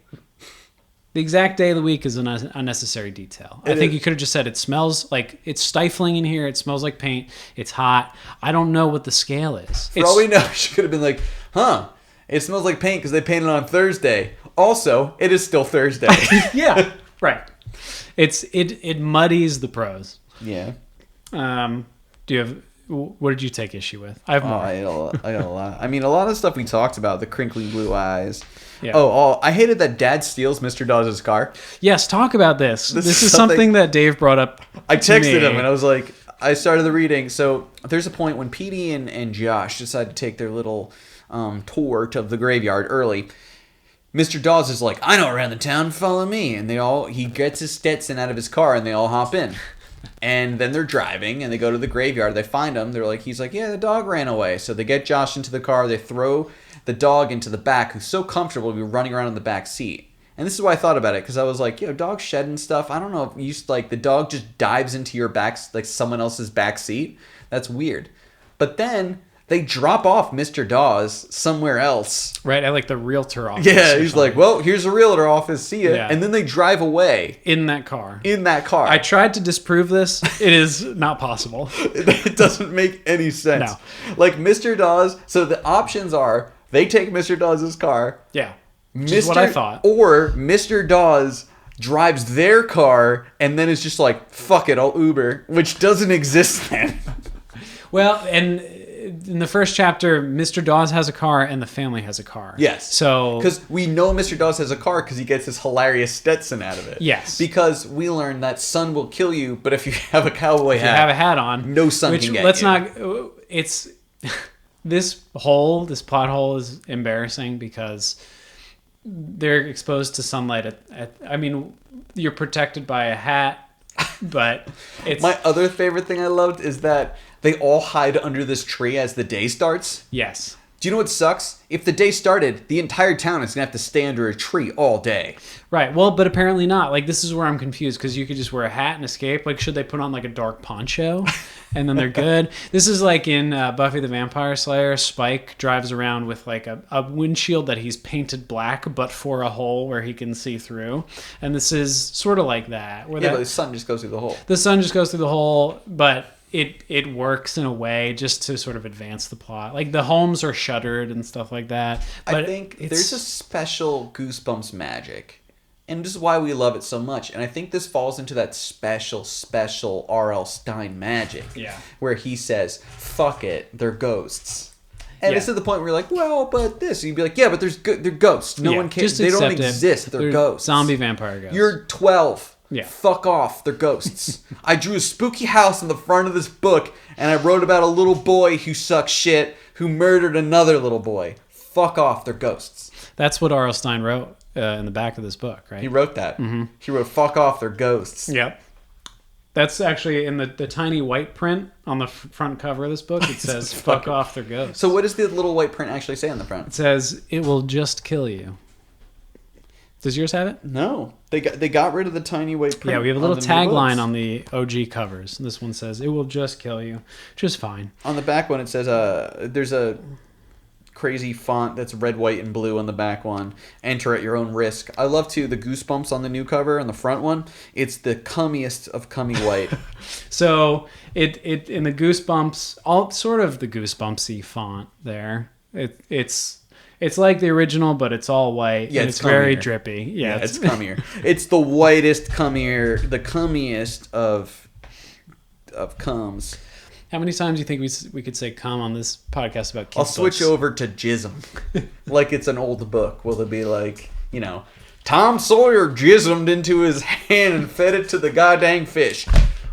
Speaker 2: The exact day of the week is an unnecessary detail. I think you could have just said it smells like it's stifling in here. It smells like paint. It's hot. I don't know what the scale is.
Speaker 3: For all we know, she could have been like, it smells like paint because they painted on Thursday. Also, it is still Thursday.
Speaker 2: Yeah, right. It muddies the prose.
Speaker 3: Yeah.
Speaker 2: What did you take issue with? I have more.
Speaker 3: I got a lot. I mean, a lot of stuff we talked about, the crinkly blue eyes.
Speaker 2: Yeah.
Speaker 3: I hated that Dad steals Mr. Dawes' car.
Speaker 2: Yes, talk about this. This is something that Dave brought up.
Speaker 3: I texted him and I was like, I started the reading. So there's a point when Petey and Josh decide to take their little tour to the graveyard early. Mr. Dawes is like, I know around the town, follow me. And he gets his Stetson out of his car and they all hop in. And then they're driving and they go to the graveyard. They find him. He's like, yeah, the dog ran away. So they get Josh into the car. They throw the dog into the back, who's so comfortable to be running around in the back seat. And this is why I thought about it, because I was like, dogs shedding stuff. I don't know if the dog just dives into your back, like someone else's back seat. That's weird. But then they drop off Mr. Dawes somewhere else.
Speaker 2: Right, at like the realtor office.
Speaker 3: Yeah, he's like, well, here's the realtor office. See ya.
Speaker 2: Yeah.
Speaker 3: And then they drive away.
Speaker 2: In that car.
Speaker 3: I
Speaker 2: tried to disprove this. It is not possible.
Speaker 3: It doesn't make any sense.
Speaker 2: No.
Speaker 3: Like Mr. Dawes, so the options are they take Mr. Dawes' car.
Speaker 2: Yeah. Which is what I thought.
Speaker 3: Or Mr. Dawes drives their car and then is just like, fuck it, I'll Uber, which doesn't exist then.
Speaker 2: Well, and in the first chapter, Mr. Dawes has a car and the family has a car.
Speaker 3: Yes.
Speaker 2: So
Speaker 3: because we know Mr. Dawes has a car because he gets his hilarious Stetson out of it.
Speaker 2: Yes.
Speaker 3: Because we learn that sun will kill you, but if you have a cowboy hat,
Speaker 2: you have a hat on,
Speaker 3: no sun can get you.
Speaker 2: It's this plot hole is embarrassing because they're exposed to sunlight I mean, you're protected by a hat, but it's...
Speaker 3: My other favorite thing I loved is that they all hide under this tree as the day starts.
Speaker 2: Yes.
Speaker 3: Do you know what sucks? If the day started, the entire town is going to have to stay under a tree all day.
Speaker 2: Right. Well, but apparently not. Like, this is where I'm confused, because you could just wear a hat and escape. Like, should they put on, like, a dark poncho? And then they're good? This is like in Buffy the Vampire Slayer. Spike drives around with, like, a windshield that he's painted black, but for a hole where he can see through. And this is sort of like that.
Speaker 3: But the sun just goes through the hole.
Speaker 2: The sun just goes through the hole, but... It works in a way just to sort of advance the plot. Like, the homes are shuttered and stuff like that. But
Speaker 3: I think there's a special Goosebumps magic. And this is why we love it so much. And I think this falls into that special R.L. Stine magic.
Speaker 2: Yeah.
Speaker 3: Where he says, fuck it, they're ghosts. And
Speaker 2: Yeah.
Speaker 3: it's to the point where you're like, well, but this. And you'd be like, yeah, but they're ghosts. No one cares.
Speaker 2: just
Speaker 3: They don't
Speaker 2: accept it.
Speaker 3: exist. They're ghosts.
Speaker 2: Zombie vampire ghosts.
Speaker 3: You're 12.
Speaker 2: Yeah.
Speaker 3: Fuck off. They're ghosts. I drew a spooky house in the front of this book, and I wrote about a little boy who sucks shit, who murdered another little boy. Fuck off. They're ghosts.
Speaker 2: That's what R.L. Stein wrote in the back of this book, right?
Speaker 3: He wrote that. Mm-hmm. He wrote, fuck off. They're ghosts.
Speaker 2: Yep. That's actually in the tiny white print on the front cover of this book. It says, fuck off, they're ghosts.
Speaker 3: So what does the little white print actually say on the front?
Speaker 2: It says, it will just kill you. Does yours have it?
Speaker 3: No. They got rid of the tiny white print.
Speaker 2: Yeah, we have a little
Speaker 3: on the new
Speaker 2: tagline
Speaker 3: books.
Speaker 2: on the OG covers. This one says, it will just kill you. Which is fine.
Speaker 3: On the back one, it says, there's a crazy font that's red, white, and blue on the back one. Enter at your own risk. I love, too, the Goosebumps on the new cover on the front one. It's the cummiest of cummy white.
Speaker 2: So it in the Goosebumps, all sort of the Goosebumpsy font there. It's like the original, but it's all white.
Speaker 3: Yeah,
Speaker 2: and
Speaker 3: it's
Speaker 2: it's very
Speaker 3: cummier.
Speaker 2: drippy.
Speaker 3: Yeah, it's cummier. It's the whitest cummier, the cummiest of cums.
Speaker 2: How many times do you think we could say "cum" on this podcast about kids?
Speaker 3: I'll switch
Speaker 2: books?
Speaker 3: over to jism, like it's an old book. Will it be like, Tom Sawyer jismed into his hand and fed it to the goddamn fish?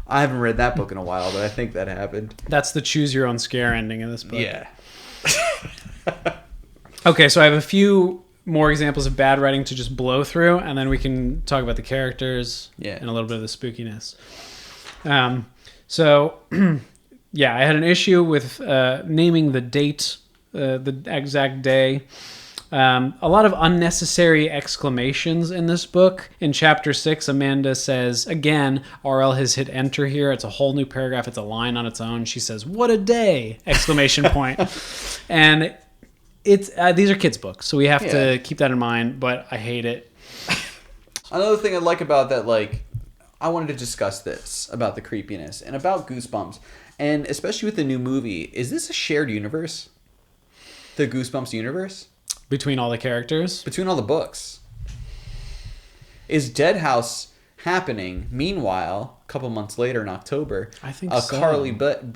Speaker 3: I haven't read that book in a while, but I think that happened.
Speaker 2: That's the choose your own scare ending of this book.
Speaker 3: Yeah.
Speaker 2: Okay, so I have a few more examples of bad writing to just blow through, and then we can talk about the characters and a little bit of the spookiness. So, yeah, I had an issue with naming the date, the exact day. A lot of unnecessary exclamations in this book. In chapter 6, Amanda says, again, RL has hit enter here. It's a whole new paragraph. It's a line on its own. She says, what a day! Exclamation point. And it's these are kids' books, so we have to keep that in mind, but I hate it.
Speaker 3: Another thing I like about that, I wanted to discuss this, about the creepiness, and about Goosebumps, and especially with the new movie. Is this a shared universe? The Goosebumps universe?
Speaker 2: Between all the characters?
Speaker 3: Between all the books. Is Dead House happening? Meanwhile, a couple months later in October,
Speaker 2: I think so.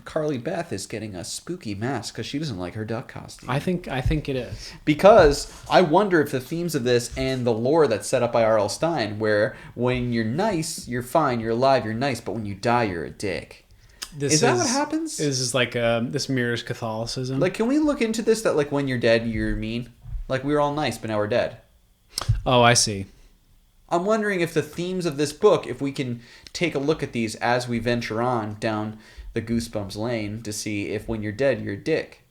Speaker 3: Carly Beth is getting a spooky mask because she doesn't like her duck costume.
Speaker 2: I think it is.
Speaker 3: Because I wonder if the themes of this and the lore that's set up by R.L. Stein, where when you're nice, you're fine, you're alive, you're nice, but when you die, you're a dick. Is that what happens?
Speaker 2: This is like this mirrors Catholicism.
Speaker 3: Can we look into this, that when you're dead, you're mean? We were all nice, but now we're dead.
Speaker 2: Oh, I see.
Speaker 3: I'm wondering if the themes of this book, if we can take a look at these as we venture on down the Goosebumps lane to see if when you're dead, you're a dick.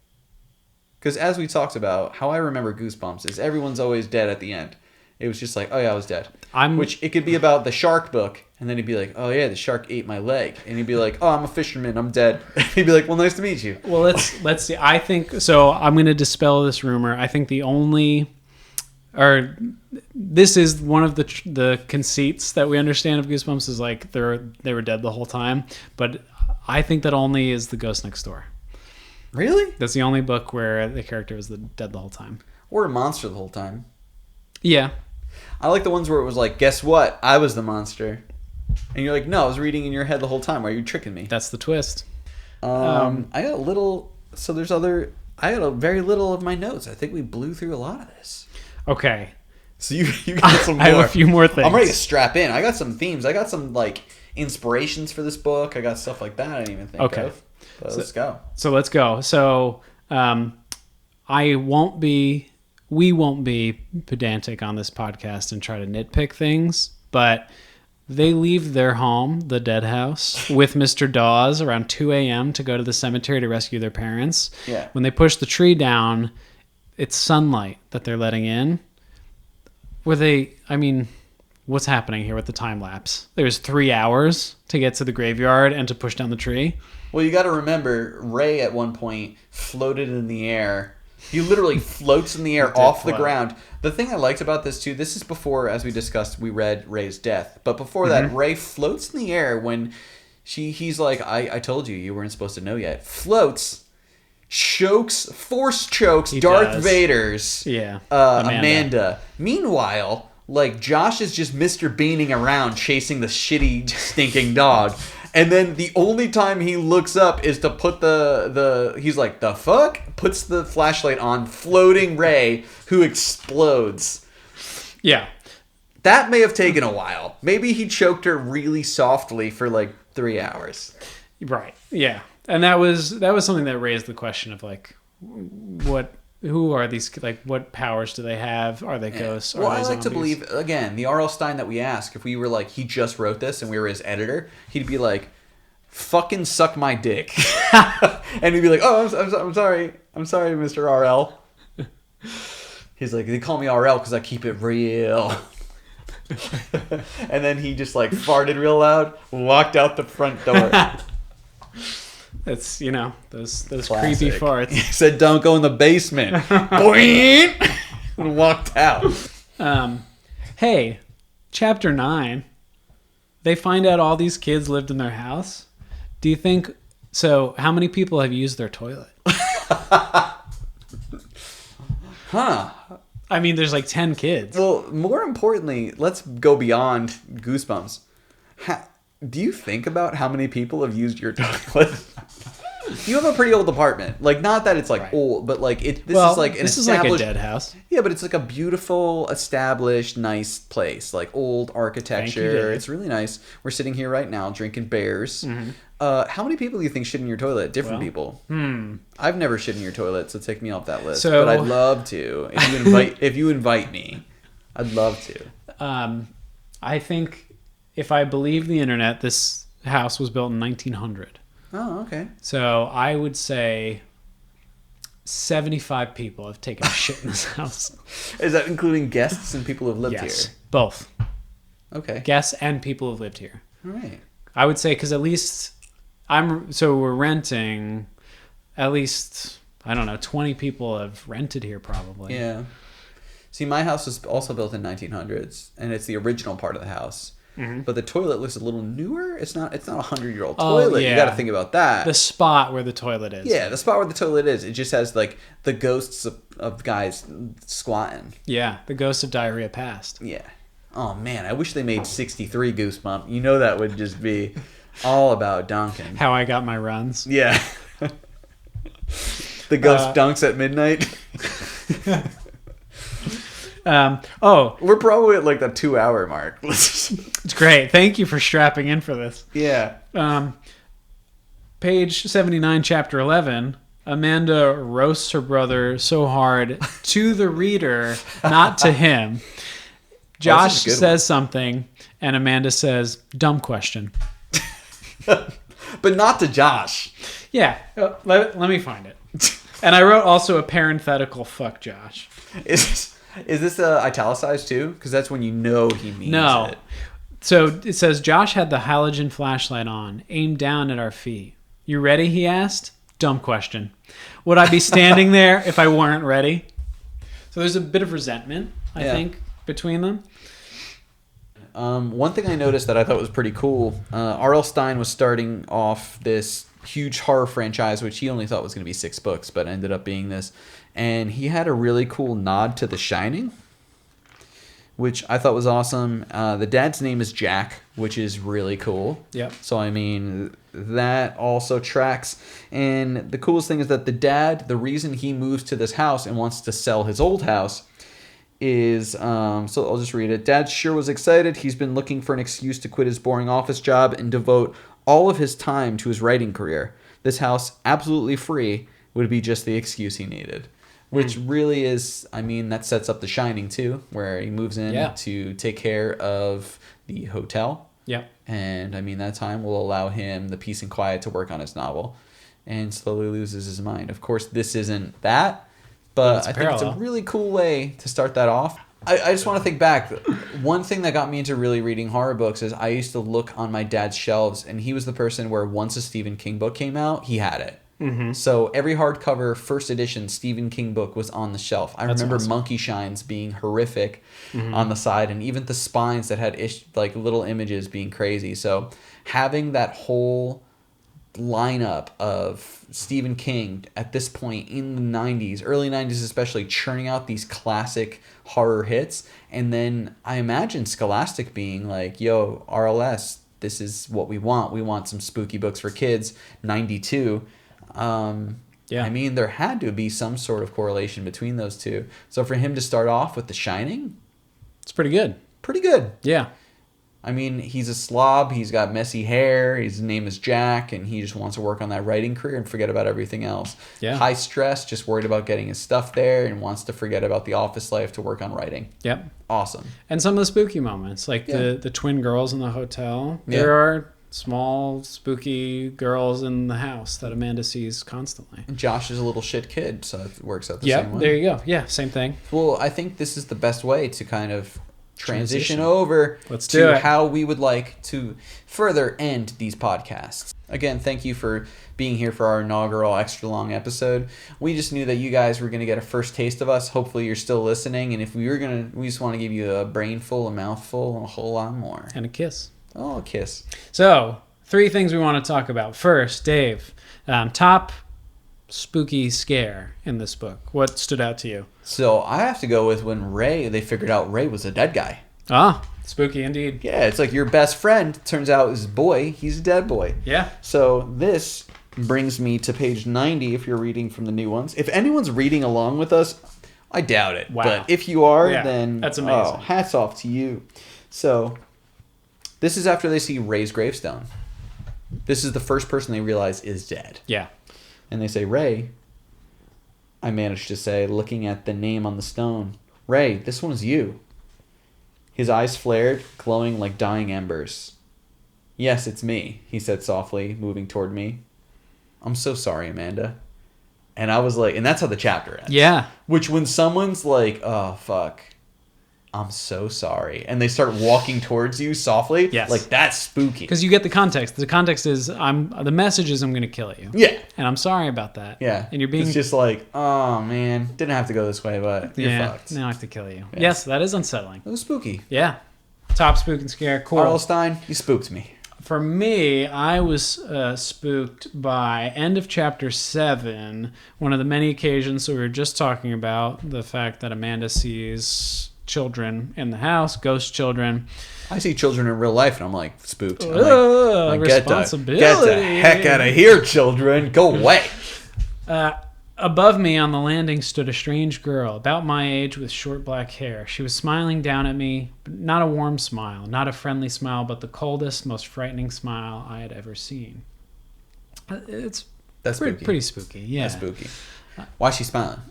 Speaker 3: Because as we talked about, how I remember Goosebumps is everyone's always dead at the end. It was just like, oh yeah, I was dead. Which it could be about the shark book, and then he'd be like, oh yeah, the shark ate my leg. And he'd be like, oh, I'm a fisherman, I'm dead. He'd be like, well, nice to meet you.
Speaker 2: Well, let's see. I think, so I'm going to dispel this rumor. I think this is one of the conceits that we understand of Goosebumps is they were dead the whole time. But I think that only is The Ghost Next Door.
Speaker 3: Really?
Speaker 2: That's the only book where the character was dead the whole time.
Speaker 3: Or a monster the whole time.
Speaker 2: Yeah.
Speaker 3: I like the ones where it was like, guess what? I was the monster. And you're like, no, I was reading in your head the whole time. Why are you tricking me?
Speaker 2: That's the twist.
Speaker 3: I got a little... So I got a very little of my notes. I think we blew through a lot of this.
Speaker 2: Okay.
Speaker 3: So you got some more.
Speaker 2: I have a few more things.
Speaker 3: I'm ready to strap in. I got some themes. I got some, inspirations for this book. I got stuff like that I didn't even think of. But let's go.
Speaker 2: So let's go. So we won't be pedantic on this podcast and try to nitpick things, but they leave their home, the Dead House, with Mr. Dawes around 2 a.m. to go to the cemetery to rescue their parents.
Speaker 3: Yeah.
Speaker 2: When they push the tree down, it's sunlight that they're letting in. What's happening here with the time lapse? There's 3 hours to get to the graveyard and to push down the tree.
Speaker 3: Well, you got to remember, Ray at one point floated in the air. He literally floats in the air off the ground. The thing I liked about this, too, this is before, as we discussed, we read Ray's death. But before that, Ray floats in the air when he's like, I told you weren't supposed to know yet. Floats, force chokes Darth Vader's Amanda. Meanwhile, Josh is just Mr. Beaning around chasing the shitty, stinking dog. And then the only time he looks up is to put he's like, the fuck? Puts the flashlight on floating Ray, who explodes.
Speaker 2: Yeah.
Speaker 3: That may have taken a while. Maybe he choked her really softly for like 3 hours.
Speaker 2: Right. Yeah. And that was something that raised the question of like, who are these, like, what powers do they have? Are they ghosts?
Speaker 3: Well,
Speaker 2: Are they
Speaker 3: I like to
Speaker 2: zombies?
Speaker 3: believe, again, the R.L. Stine that we ask, if we were like, he just wrote this and we were his editor, he'd be like, fucking suck my dick. And he'd be like, oh, I'm sorry. I'm sorry, Mr. R.L. He's like, they call me R.L. because I keep it real. And then he just like farted real loud, walked out the front door.
Speaker 2: It's, those
Speaker 3: Classic.
Speaker 2: creepy farts.
Speaker 3: He said, don't go in the basement. Boing! And walked out.
Speaker 2: Hey, chapter 9. They find out all these kids lived in their house. Do you think... So, how many people have used their toilet?
Speaker 3: Huh.
Speaker 2: I mean, there's like 10 kids.
Speaker 3: Well, more importantly, let's go beyond Goosebumps. Do you think about how many people have used your toilet? You have a pretty old apartment. Like, not that it's like old, but like this is like an
Speaker 2: this is like a
Speaker 3: established...
Speaker 2: dead house.
Speaker 3: Yeah, but it's like a beautiful, established, nice place. Like old architecture. It's really nice. We're sitting here right now drinking beers.
Speaker 2: Mm-hmm.
Speaker 3: How many people do you think shit in your toilet? Different people. I've never shit in your toilet, so take me off that list.
Speaker 2: So,
Speaker 3: but I'd love to. If you invite me, I'd love to.
Speaker 2: I think, if I believe the internet, this house was built in 1900.
Speaker 3: Oh, okay.
Speaker 2: So I would say 75 people have taken a shit in this house.
Speaker 3: Is that including guests and people who've lived
Speaker 2: Yes,
Speaker 3: here?
Speaker 2: both.
Speaker 3: Okay.
Speaker 2: Guests and people who've lived here.
Speaker 3: All right.
Speaker 2: I would say, because at least we're renting, at least, I don't know, 20 people have rented here probably.
Speaker 3: Yeah. See, my house was also built in 1900s, and it's the original part of the house. Mm-hmm. But the toilet looks a little newer. It's not a 100-year-old toilet.
Speaker 2: Yeah.
Speaker 3: You got to think about that.
Speaker 2: The spot where the toilet is.
Speaker 3: Yeah, the spot where the toilet is. It just has like the ghosts of guys squatting.
Speaker 2: Yeah, the ghost of diarrhea past.
Speaker 3: Yeah. Oh man, I wish they made 63 Goosebump. You know that would just be all about Duncan.
Speaker 2: How I got my runs.
Speaker 3: Yeah. The ghost dunks at midnight. We're probably at like the 2-hour mark.
Speaker 2: It's great. Thank you for strapping in for this.
Speaker 3: Yeah.
Speaker 2: Page 79, chapter 11. Amanda roasts her brother so hard to the reader, not to him. Josh says something, and Amanda says, dumb question.
Speaker 3: But not to Josh.
Speaker 2: Yeah. Let me find it. And I wrote also a parenthetical, fuck Josh.
Speaker 3: Is this italicized too? Because that's when you know he means it.
Speaker 2: So it says, Josh had the halogen flashlight on, aimed down at our feet. You ready, he asked? Dumb question. Would I be standing there if I weren't ready? So there's a bit of resentment, I think, between them.
Speaker 3: One thing I noticed that I thought was pretty cool, R.L. Stine was starting off this huge horror franchise, which he only thought was going to be 6 books, but ended up being this. And he had a really cool nod to The Shining, which I thought was awesome. The dad's name is Jack, which is really cool.
Speaker 2: Yep.
Speaker 3: So, I mean, that also tracks. And the coolest thing is that the dad, the reason he moves to this house and wants to sell his old house is, so I'll just read it. Dad sure was excited. He's been looking for an excuse to quit his boring office job and devote all of his time to his writing career. This house, absolutely free, would be just the excuse he needed. Which really is, I mean, that sets up The Shining too, where he moves in to take care of the hotel.
Speaker 2: Yeah.
Speaker 3: And I mean, that time will allow him the peace and quiet to work on his novel and slowly loses his mind. Of course, this isn't that, but I think it's a really cool way to start that off. I just want to think back. One thing that got me into really reading horror books is I used to look on my dad's shelves, and he was the person where once a Stephen King book came out, he had it. Mm-hmm. So every hardcover first edition Stephen King book was on the shelf. I remember awesome. Monkey Shines being horrific on the side, and even the spines that had like little images being crazy. So having that whole lineup of Stephen King at this point in the 90s, early 90s especially, churning out these classic horror hits, and then I imagine Scholastic being like, yo, RLS, this is what we want. We want some spooky books for kids. 92. I mean, there had to be some sort of correlation between those two. So for him to start off with The Shining,
Speaker 2: it's pretty good.
Speaker 3: Pretty good.
Speaker 2: Yeah.
Speaker 3: I mean, he's a slob. He's got messy hair. His name is Jack, and he just wants to work on that writing career and forget about everything else.
Speaker 2: Yeah.
Speaker 3: High stress, just worried about getting his stuff there, and wants to forget about the office life to work on writing.
Speaker 2: Yep.
Speaker 3: Awesome.
Speaker 2: And some of the spooky moments, like the twin girls in the hotel.
Speaker 3: Yeah.
Speaker 2: There are small, spooky girls in the house that Amanda sees constantly.
Speaker 3: And Josh is a little shit kid, so it works out the same way.
Speaker 2: There you go. Yeah, same thing.
Speaker 3: Well, I think this is the best way to kind of transition over
Speaker 2: Let's do it.
Speaker 3: how we would like to further end these podcasts. Again, thank you for being here for our inaugural extra long episode. We just knew that you guys were going to get a first taste of us. Hopefully you're still listening, and if we just want to give you a brain full, a mouthful, and a whole lot more.
Speaker 2: And a kiss.
Speaker 3: Oh, a kiss.
Speaker 2: So, 3 things we want to talk about. First, Dave, top spooky scare in this book. What stood out to you?
Speaker 3: So I have to go with when they figured out Ray was a dead guy.
Speaker 2: Ah, spooky indeed.
Speaker 3: Yeah, it's like your best friend turns out is a boy. He's a dead boy.
Speaker 2: Yeah.
Speaker 3: So this brings me to page 90 if you're reading from the new ones. If anyone's reading along with us, I doubt it.
Speaker 2: Wow.
Speaker 3: But if you are,
Speaker 2: Yeah,
Speaker 3: then
Speaker 2: that's amazing.
Speaker 3: Hats off to you. So this is after they see Ray's gravestone. This is the first person they realize is dead.
Speaker 2: Yeah.
Speaker 3: And they say, Ray, I managed to say, looking at the name on the stone, Ray, this one's you. His eyes flared, glowing like dying embers. Yes, it's me, he said softly, moving toward me. I'm so sorry, Amanda. And I was like, and that's how the chapter ends.
Speaker 2: Yeah.
Speaker 3: Which when someone's like, oh, fuck, I'm so sorry, and they start walking towards you softly,
Speaker 2: Yes.
Speaker 3: like that's spooky.
Speaker 2: Because you get the context. The context is the message is I'm going to kill you.
Speaker 3: Yeah.
Speaker 2: And I'm sorry about that.
Speaker 3: Yeah.
Speaker 2: And you're being...
Speaker 3: It's just like, oh, man, didn't have to go this way, but you're fucked.
Speaker 2: Now I have to kill you.
Speaker 3: Yeah.
Speaker 2: Yes, that is unsettling.
Speaker 3: It was spooky.
Speaker 2: Yeah. Top spook and scare. Cool.
Speaker 3: R.L. Stein, you spooked me.
Speaker 2: For me, I was spooked by end of chapter 7, one of the many occasions. So we were just talking about the fact that Amanda sees children in the house, ghost children.
Speaker 3: I see children in real life, and I'm like, spooked. I'm
Speaker 2: Ugh,
Speaker 3: get the heck out of here, children. Go away.
Speaker 2: Above me on the landing stood a strange girl, about my age with short black hair. She was smiling down at me, but not a warm smile, not a friendly smile, but the coldest, most frightening smile I had ever seen. That's pretty spooky. Yeah.
Speaker 3: That's spooky. Why is she smiling?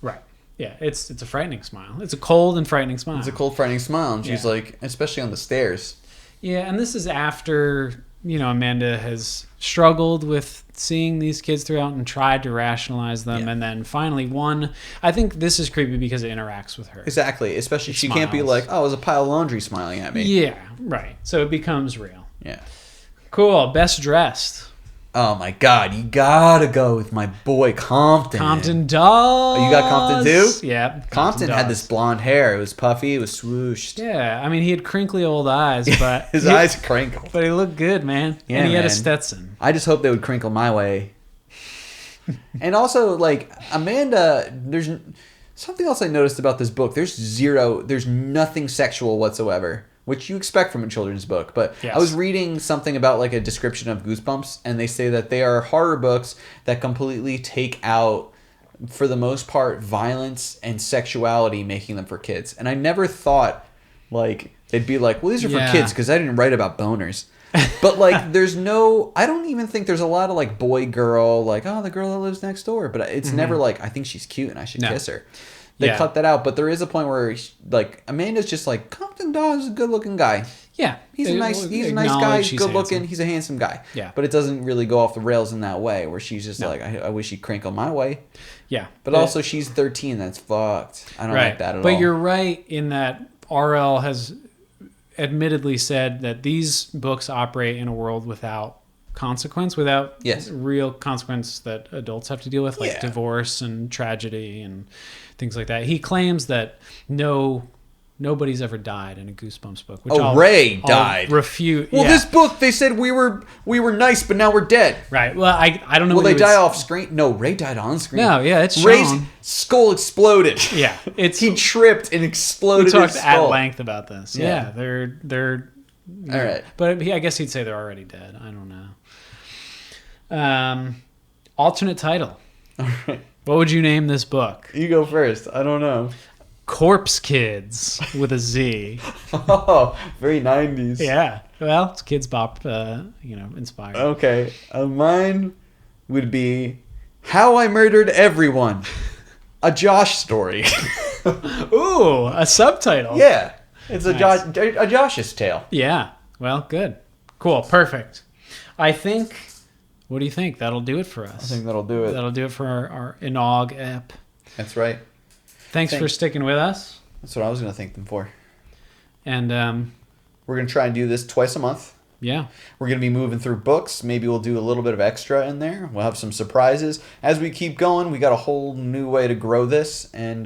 Speaker 2: Right. Yeah, it's a frightening smile. It's a cold and frightening smile.
Speaker 3: It's a cold, frightening smile, and she's like, especially on the stairs.
Speaker 2: Yeah, and this is after, Amanda has struggled with seeing these kids throughout and tried to rationalize them, and then finally I think this is creepy because it interacts with her.
Speaker 3: Exactly, especially she
Speaker 2: smiles.
Speaker 3: can't be like, oh, it was a pile of laundry smiling at me.
Speaker 2: Yeah, right. So it becomes real.
Speaker 3: Yeah.
Speaker 2: Cool. Best dressed.
Speaker 3: Oh my God, you gotta go with my boy Compton.
Speaker 2: Compton does.
Speaker 3: Oh, you got Compton too?
Speaker 2: Yeah.
Speaker 3: Compton had
Speaker 2: does.
Speaker 3: this blonde hair. It was puffy. It was swooshed.
Speaker 2: Yeah, I mean, he had crinkly old eyes, but
Speaker 3: His eyes crinkled.
Speaker 2: But he looked good, man.
Speaker 3: Yeah,
Speaker 2: and he had a
Speaker 3: man.
Speaker 2: Stetson.
Speaker 3: I just hope they would crinkle my way. And also, like, Amanda, there's something else I noticed about this book. There's nothing sexual whatsoever, which you expect from a children's book. But
Speaker 2: Yes.
Speaker 3: I was reading something about, like, a description of Goosebumps, and they say that they are horror books that completely take out, for the most part, violence and sexuality, making them for kids. And I never thought, like, they'd be like, well, these are for kids because I didn't write about boners. But, like, I don't even think there's a lot of, like, boy-girl, like, oh, the girl that lives next door. But it's never like, I think she's cute and I should kiss her. They cut that out. But there is a point where, like, Amanda's just like, Compton Dawes is a good-looking guy.
Speaker 2: Yeah.
Speaker 3: He's a nice guy. He's good-looking. He's a handsome guy.
Speaker 2: Yeah.
Speaker 3: But it doesn't really go off the rails in that way where she's just like, I wish he'd crinkle my way.
Speaker 2: Yeah.
Speaker 3: But also, she's 13. That's fucked. I don't like that at all.
Speaker 2: But you're right in that RL has admittedly said that these books operate in a world without consequence, without real consequence that adults have to deal with, like divorce and tragedy and things like that. He claims that nobody's ever died in a Goosebumps book. Which
Speaker 3: Ray died.
Speaker 2: I'll refute.
Speaker 3: Well, this book, they said we were nice, but now we're dead.
Speaker 2: Right. Well, I don't know.
Speaker 3: Will they die off screen? No, Ray died on screen.
Speaker 2: No, yeah, it's
Speaker 3: Ray's
Speaker 2: shown.
Speaker 3: skull exploded.
Speaker 2: Yeah,
Speaker 3: he tripped and exploded.
Speaker 2: We talked
Speaker 3: his skull.
Speaker 2: at length about this. Yeah, they're
Speaker 3: All right.
Speaker 2: But I guess he'd say they're already dead. I don't know. Alternate title.
Speaker 3: All right.
Speaker 2: What would you name this book?
Speaker 3: You go first. I don't know.
Speaker 2: Corpse Kids with a Z.
Speaker 3: Oh, very 90s.
Speaker 2: Yeah. Well, it's Kids Bop, inspired.
Speaker 3: Okay. Mine would be How I Murdered Everyone. A Josh story.
Speaker 2: Ooh, a subtitle.
Speaker 3: Yeah. It's
Speaker 2: Nice.
Speaker 3: a Josh's tale.
Speaker 2: Yeah. Well, good. Cool. Perfect. I think, what do you think? That'll do it for us.
Speaker 3: I think that'll do it.
Speaker 2: That'll do it for our inaug ep.
Speaker 3: That's right.
Speaker 2: Thanks for sticking with us.
Speaker 3: That's what I was going to thank them for.
Speaker 2: And,
Speaker 3: We're going to try and do this twice a month.
Speaker 2: yeah.
Speaker 3: We're going to be moving through books. Maybe we'll do a little bit of extra in there. We'll have some surprises. As we keep going, we got a whole new way to grow this and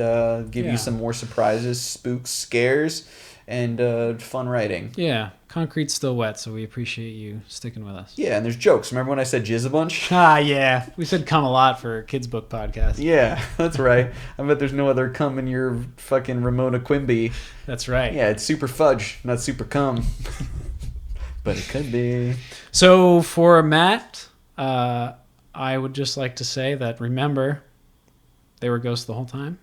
Speaker 3: give
Speaker 2: Yeah.
Speaker 3: you some more surprises, spooks, scares, and fun writing.
Speaker 2: Yeah. Concrete's still wet, so we appreciate you sticking with us.
Speaker 3: Yeah, and there's jokes. Remember when I said jizz a bunch?
Speaker 2: Ah, yeah. We said come a lot for a kids book podcast.
Speaker 3: Yeah, that's right. I bet there's no other cum in your fucking Ramona Quimby.
Speaker 2: That's right.
Speaker 3: Yeah, it's super fudge, not super cum. But it could be.
Speaker 2: So for Matt, I would just like to say that remember, they were ghosts the whole time.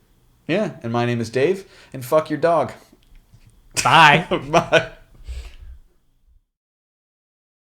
Speaker 3: Yeah, and my name is Dave, and fuck your dog.
Speaker 2: Bye.
Speaker 3: Bye.